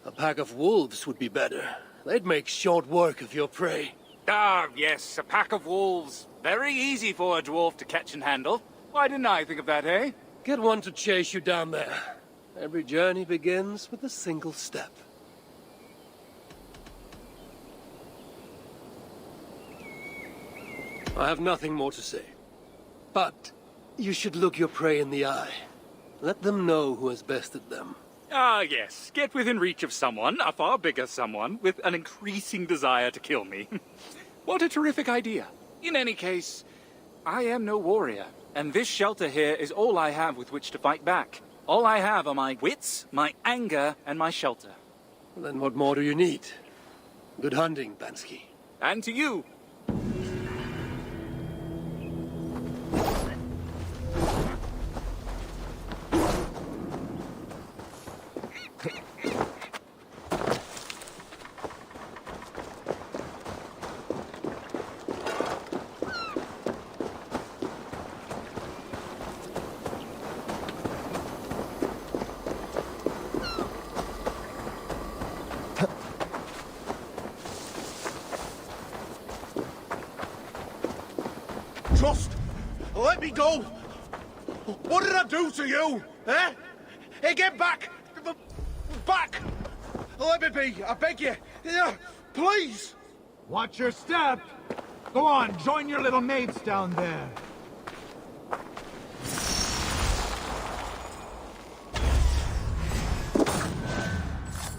A pack of wolves would be better. They'd make short work of your prey. Ah, yes, a pack of wolves. Very easy for a dwarf to catch and handle. Why didn't I think of that, eh? Get one to chase you down there. Every journey begins with a single step. I have nothing more to say. But you should look your prey in the eye. Let them know who has bested them. Ah, yes. Get within reach of someone, a far bigger someone, with an increasing desire to kill me. What a terrific idea. In any case, I am no warrior, and this shelter here is all I have with which to fight back. All I have are my wits, my anger, and my shelter. Then what more do you need? Good hunting, Bansky. And to you. Trust! Let me go! What did I do to you? Eh? Hey, get back! Back! Let me be, I beg you! Please! Watch your step! Go on, join your little mates down there.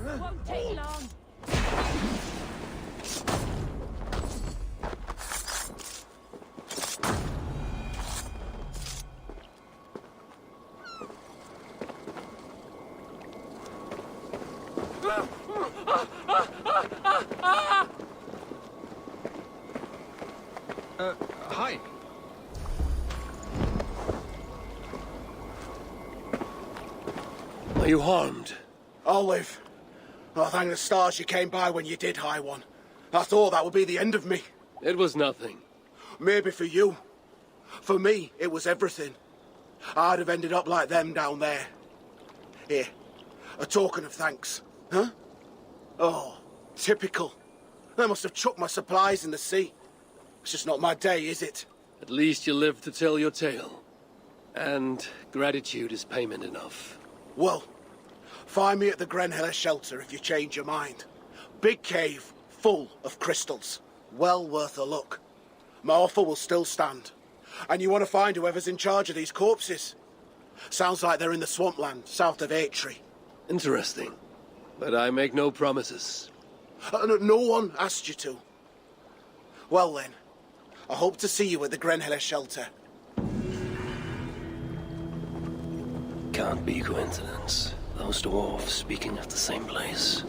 Won't take long. Hi. Are you harmed? Olive. Oh, thank the stars you came by when you did, High One. I thought that would be the end of me. It was nothing. Maybe for you. For me, it was everything. I'd have ended up like them down there. Here, a token of thanks. Huh? Oh, typical. They must have chucked my supplies in the sea. It's just not my day, is it? At least you lived to tell your tale. And gratitude is payment enough. Well, find me at the Grenhiller shelter if you change your mind. Big cave, full of crystals. Well worth a look. my offer will still stand. And you want to find whoever's in charge of these corpses. Sounds like they're in the swampland, south of Atri. Interesting. But I make no promises. No one asked you to. Well then, I hope to see you at the Grenhiller shelter. Can't be coincidence. Those dwarves speaking of the same place.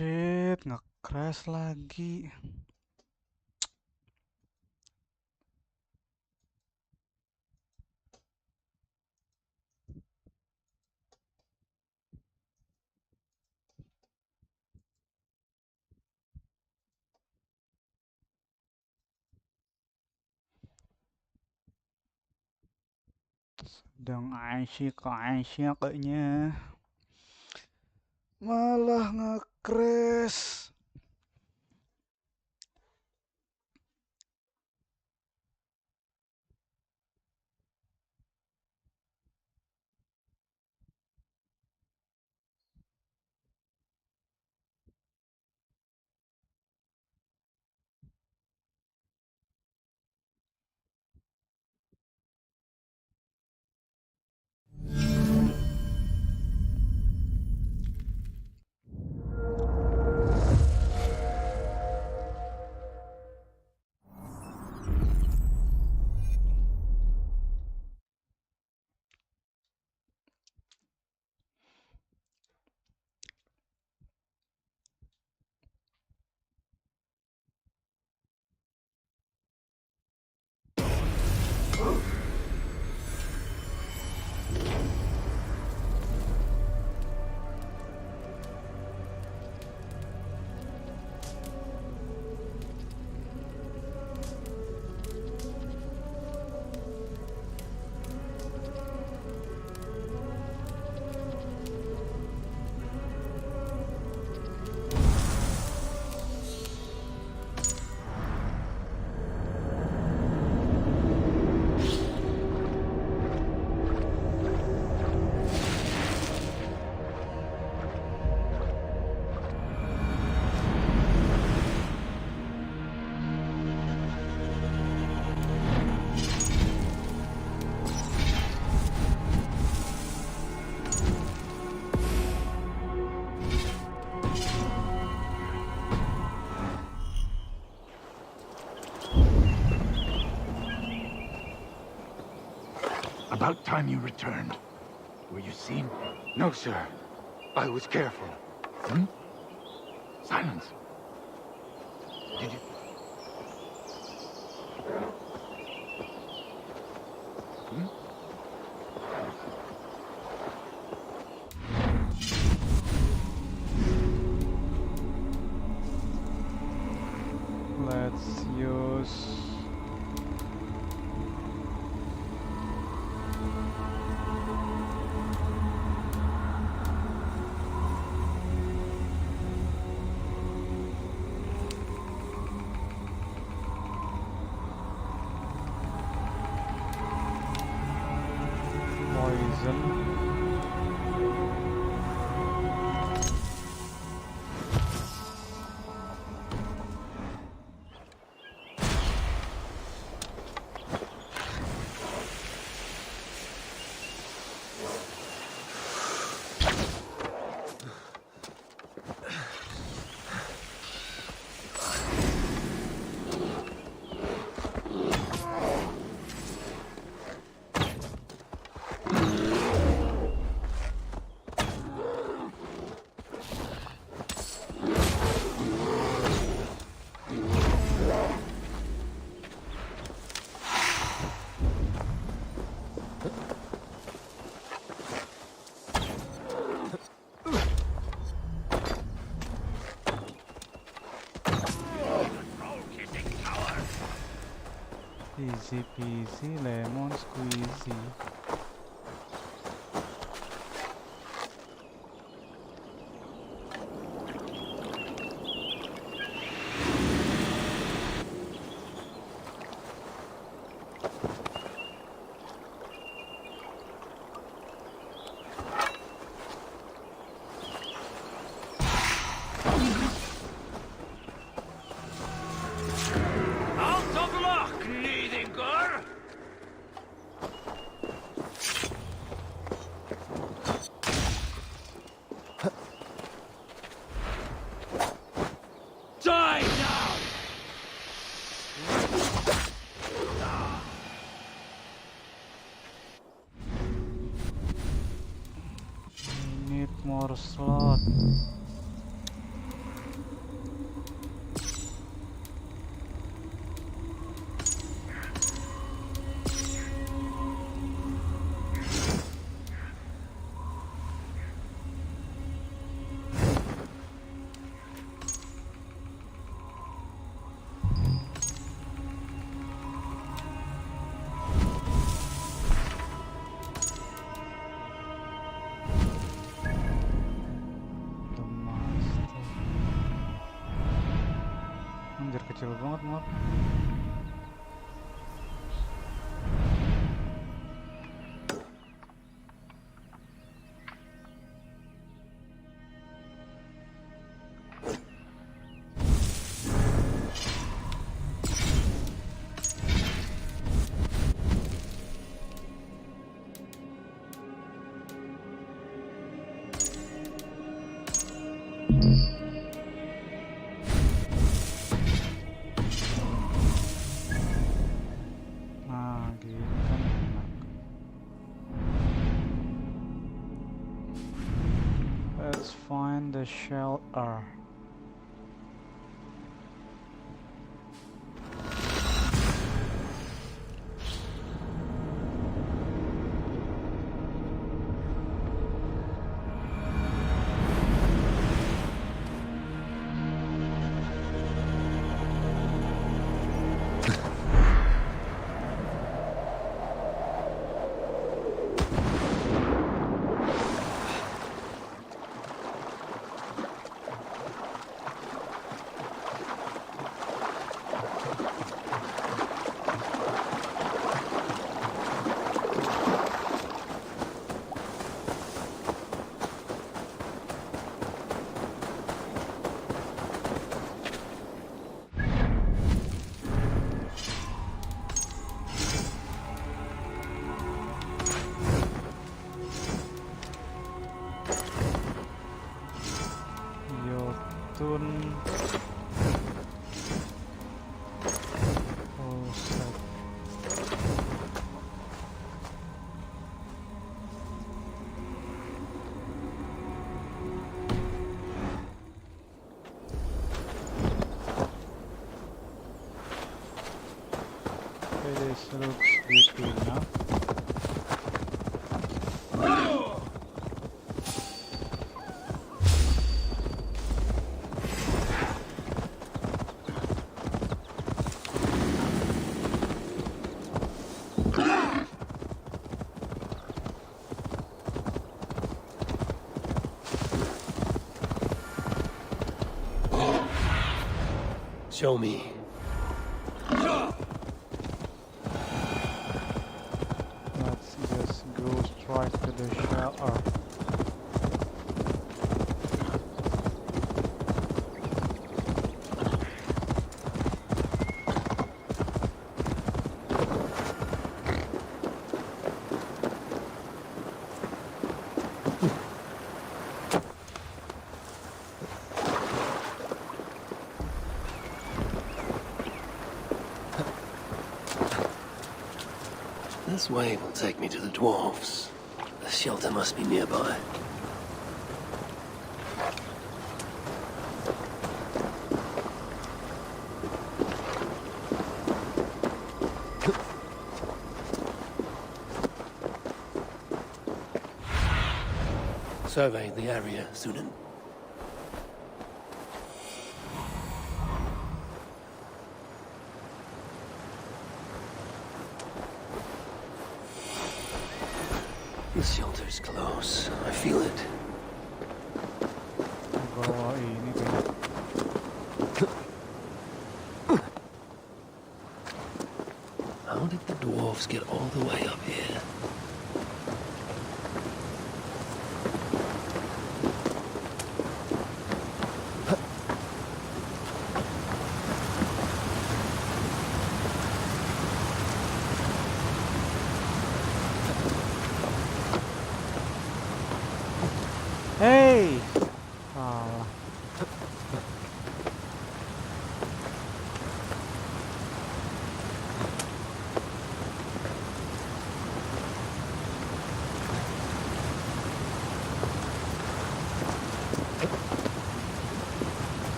Shit, nge-crash lagi. Sedang asyik kayaknya. Malah nge-crash. About time you returned. Were you seen? No, sir. I was careful. Silence. Did you... Let's use poison. Easy peasy lemon squeezy. Out of luck, Nidinger! Die now! Need more slot. Anjir kecil banget map. Nah, gini kan enak. Let's find the shelter. Yotun. Oh, set. Okay, this looks good enough. Show me. Let's just go straight to the shelter. This way will take me to the dwarves. The shelter must be nearby. Survey the area, student. The shelter's close. I feel it. Bawa ini kayak How did the dwarves get all the way up here? hey! Salah.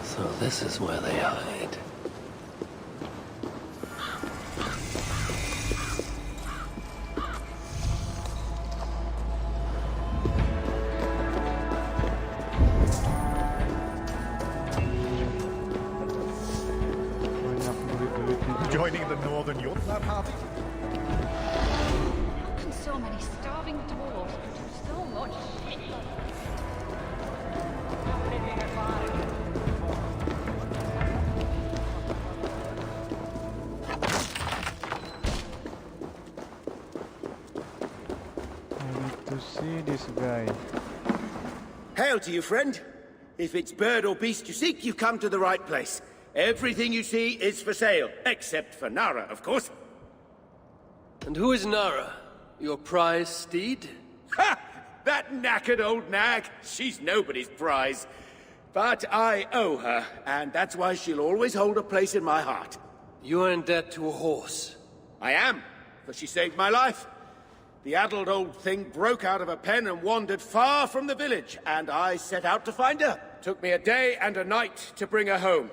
So this is where they hide. Joining the Northern Jotnar Harvey? How can so many starving dwarves do so much shit? to see this guy. Hail to you, friend. If it's bird or beast you seek, you come to the right place. Everything you see is for sale, except for Nara, of course. And who is Nara? Your prize steed? Ha! That knackered old nag. She's nobody's prize. But I owe her, and that's why she'll always hold a place in my heart. You are in debt to a horse. I am, for she saved my life. The addled old thing broke out of a pen and wandered far from the village, and I set out to find her. Took me a day and a night to bring her home.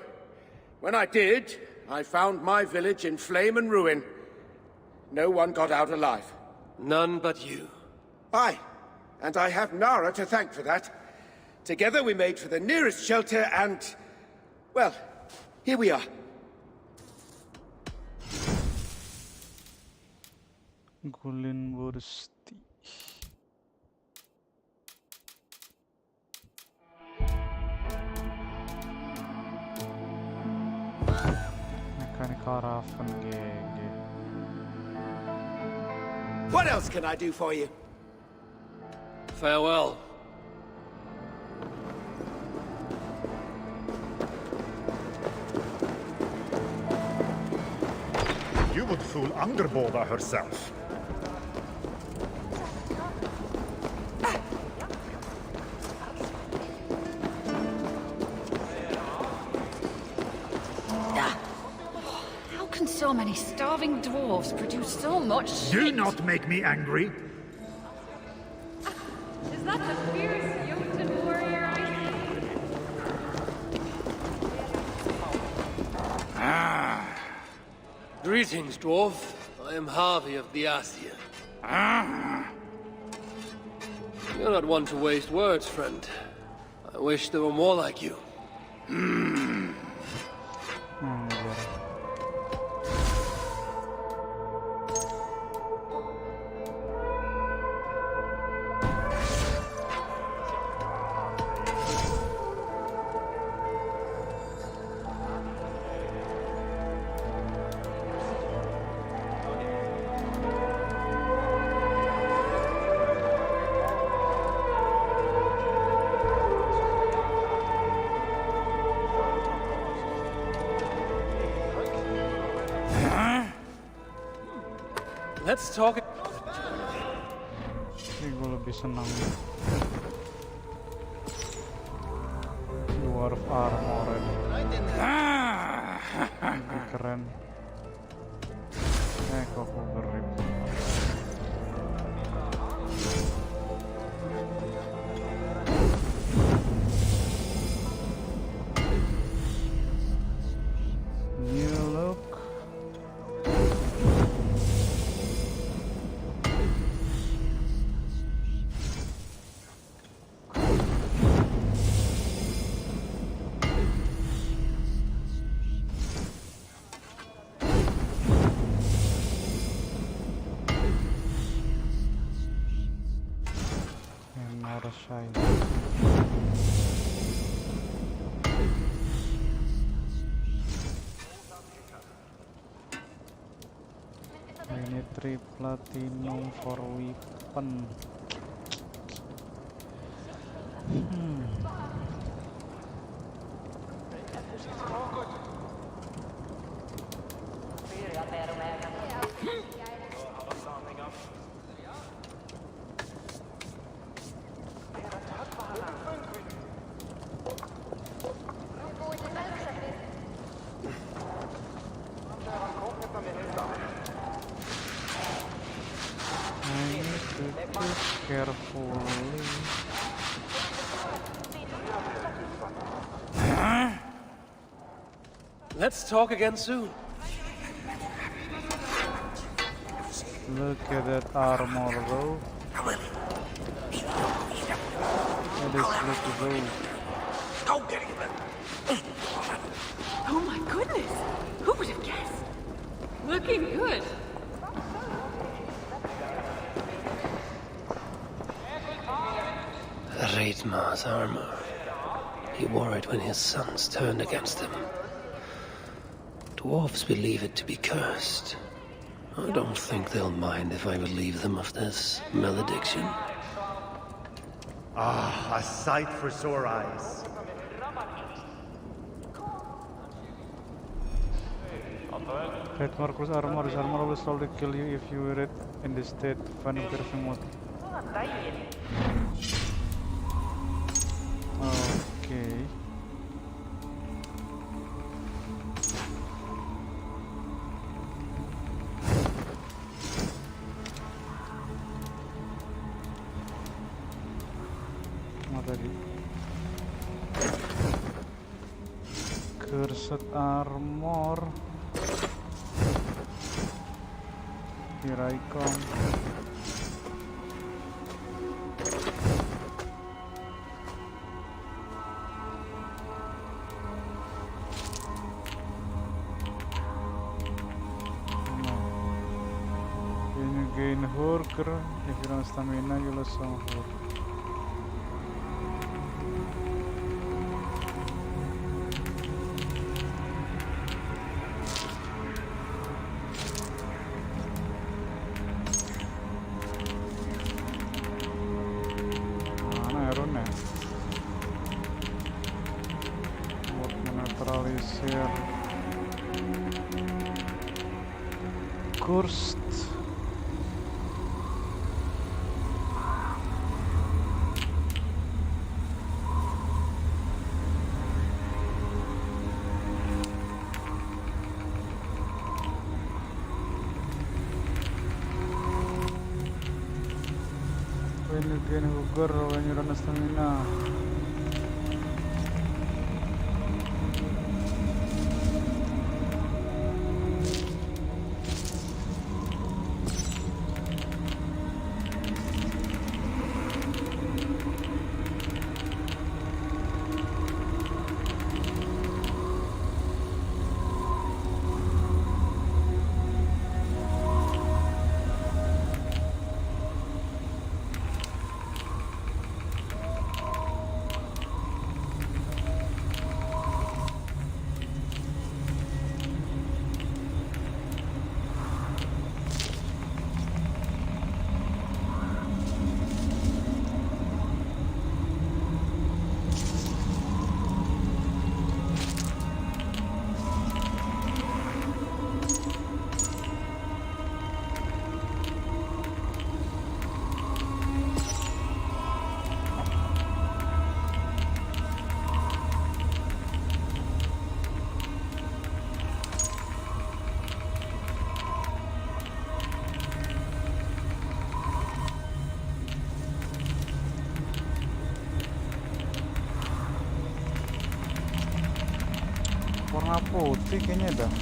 When I did, I found my village in flame and ruin. No one got out alive. None but you. Aye, and I have Nara to thank for that. Together we made for the nearest shelter and... well, here we are. Gulinbursti. Mechanical Raffen GG. What else can I do for you? Farewell. You would fool Angerboda herself. How can so many starving dwarves produce so much shit? Do not make me angry. Is that the fierce Jotun warrior I see? Greetings, dwarf. I am Harvey of Biathia. You're not one to waste words, friend. I wish there were more like you. Let's talk. Gue lebih senang Dwarf Armored. Lebih keren. Kok aku grip. New look. Shine. I need 3 platinum for weapon. Carefully. Let's talk again soon. Look at that armor though. That is pretty good. Oh my goodness! Who would have guessed? Looking good. Reitmar's armor. He wore it when his sons turned against him. Dwarves believe it to be cursed. I don't think they'll mind if I relieve them of this malediction. Ah, a sight for sore eyes. Red Marcus armor. This armor will slowly kill you if you wear it in this state. Vanquish mode. Okay. Apa tadi? Cursed armor. Here I come. When you gain Hurker, if you don't stamina, you lose some Hurker. Mana arrownya? Buat menetralisir Cursed. When you gain Hugger, when you run stamina. Warna putih kayaknya dah.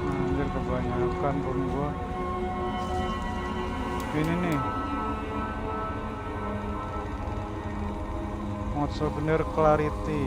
Anjir kebanyakan rune gua. Ini nih. Mode souvenir clarity.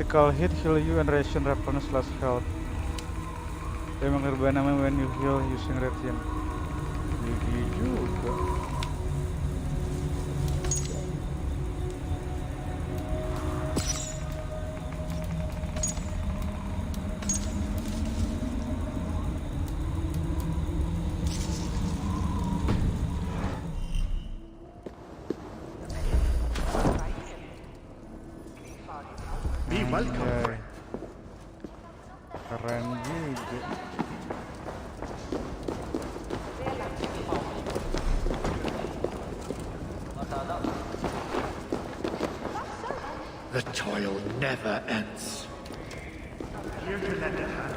Critical hit heal you and ration replenish last health. Damage nearby enemy when you heal using radiant. Gigi juga. Be welcome, Okay. friend. Keren juga. The toil never ends. Here to lend a hand.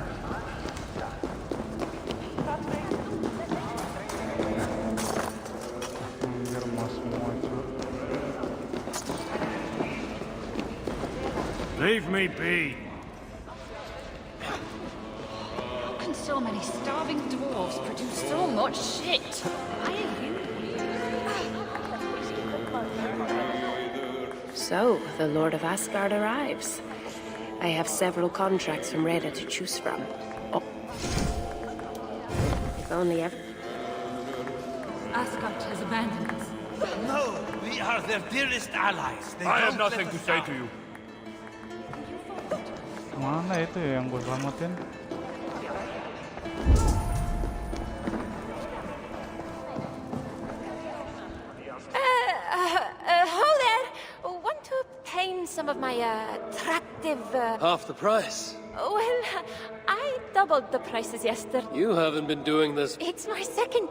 Anjir mas semua cuy. Leave me be. How can so many starving dwarves produce so much shit? Why are you So, the Lord of Asgard arrives. I have several contracts from Reda to choose from. Oh. If only Asgard has abandoned us. No, we are their dearest allies. They I have don't nothing let to us say down. to you. Mana itu ya yang gue selamatin? Hold there! Want to obtain some of my attractive. Half the price. Well, I doubled the prices yesterday. You haven't been doing this. It's my second.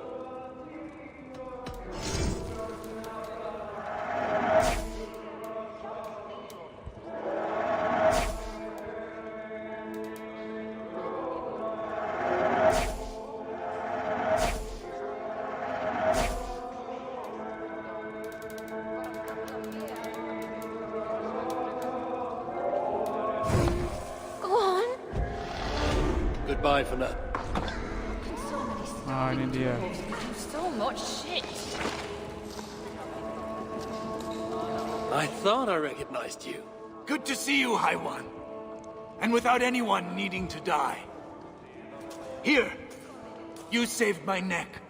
Go on. Goodbye for now. Can so many Ah, ini starving dia. dwarves produce so much shit? I thought I recognized you. Good to see you, High One. And without anyone needing to die. Here, you saved my neck.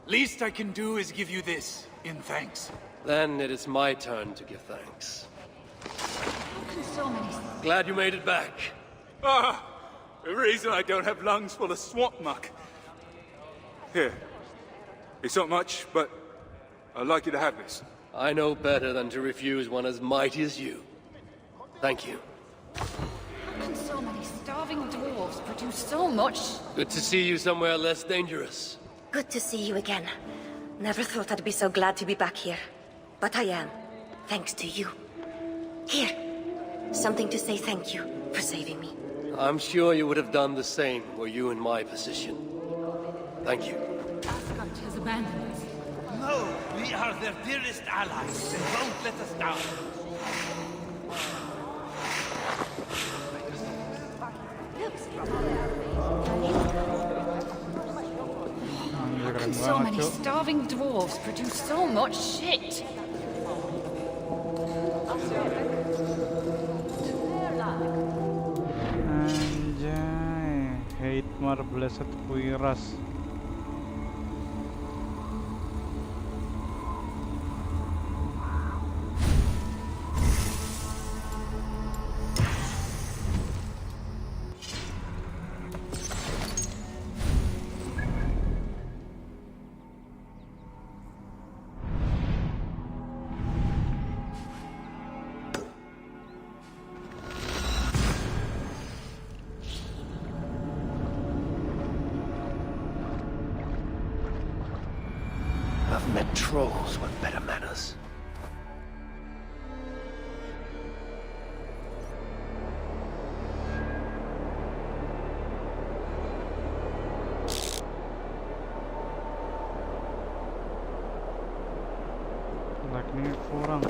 Least I can do is give you this in thanks. Then it is my turn to give thanks. How can so many Glad you made it back. Ah, the reason I don't have lungs full of swamp muck. Here. It's not much, but I'd like you to have this. I know better than to refuse one as mighty as you. Thank you. How can so many starving dwarves produce so much? Good to see you somewhere less dangerous. Good to see you again. Never thought I'd be so glad to be back here. But I am, thanks to you. Here, something to say thank you for saving me. I'm sure you would have done the same were you in my position. Thank you. Asgard has abandoned us. No, we are their dearest allies. They won't let us down. Anjir How keren can so banget many cuy. starving dwarves produce so much shit? Anjay, hate mar blessed kuiras. I've met trolls with better manners. Lag-nya kurang.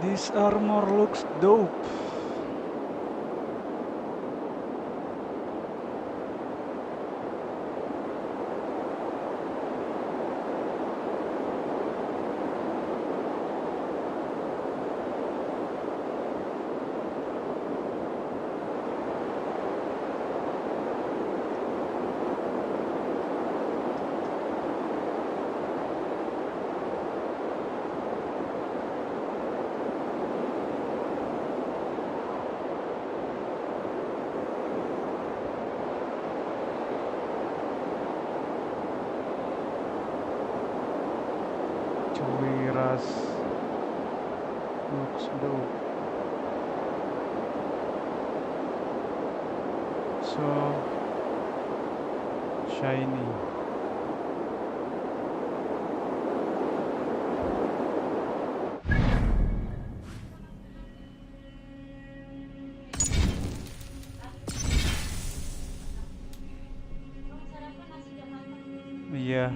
This armor looks dope. Whereas looks dope. So shiny. Yeah.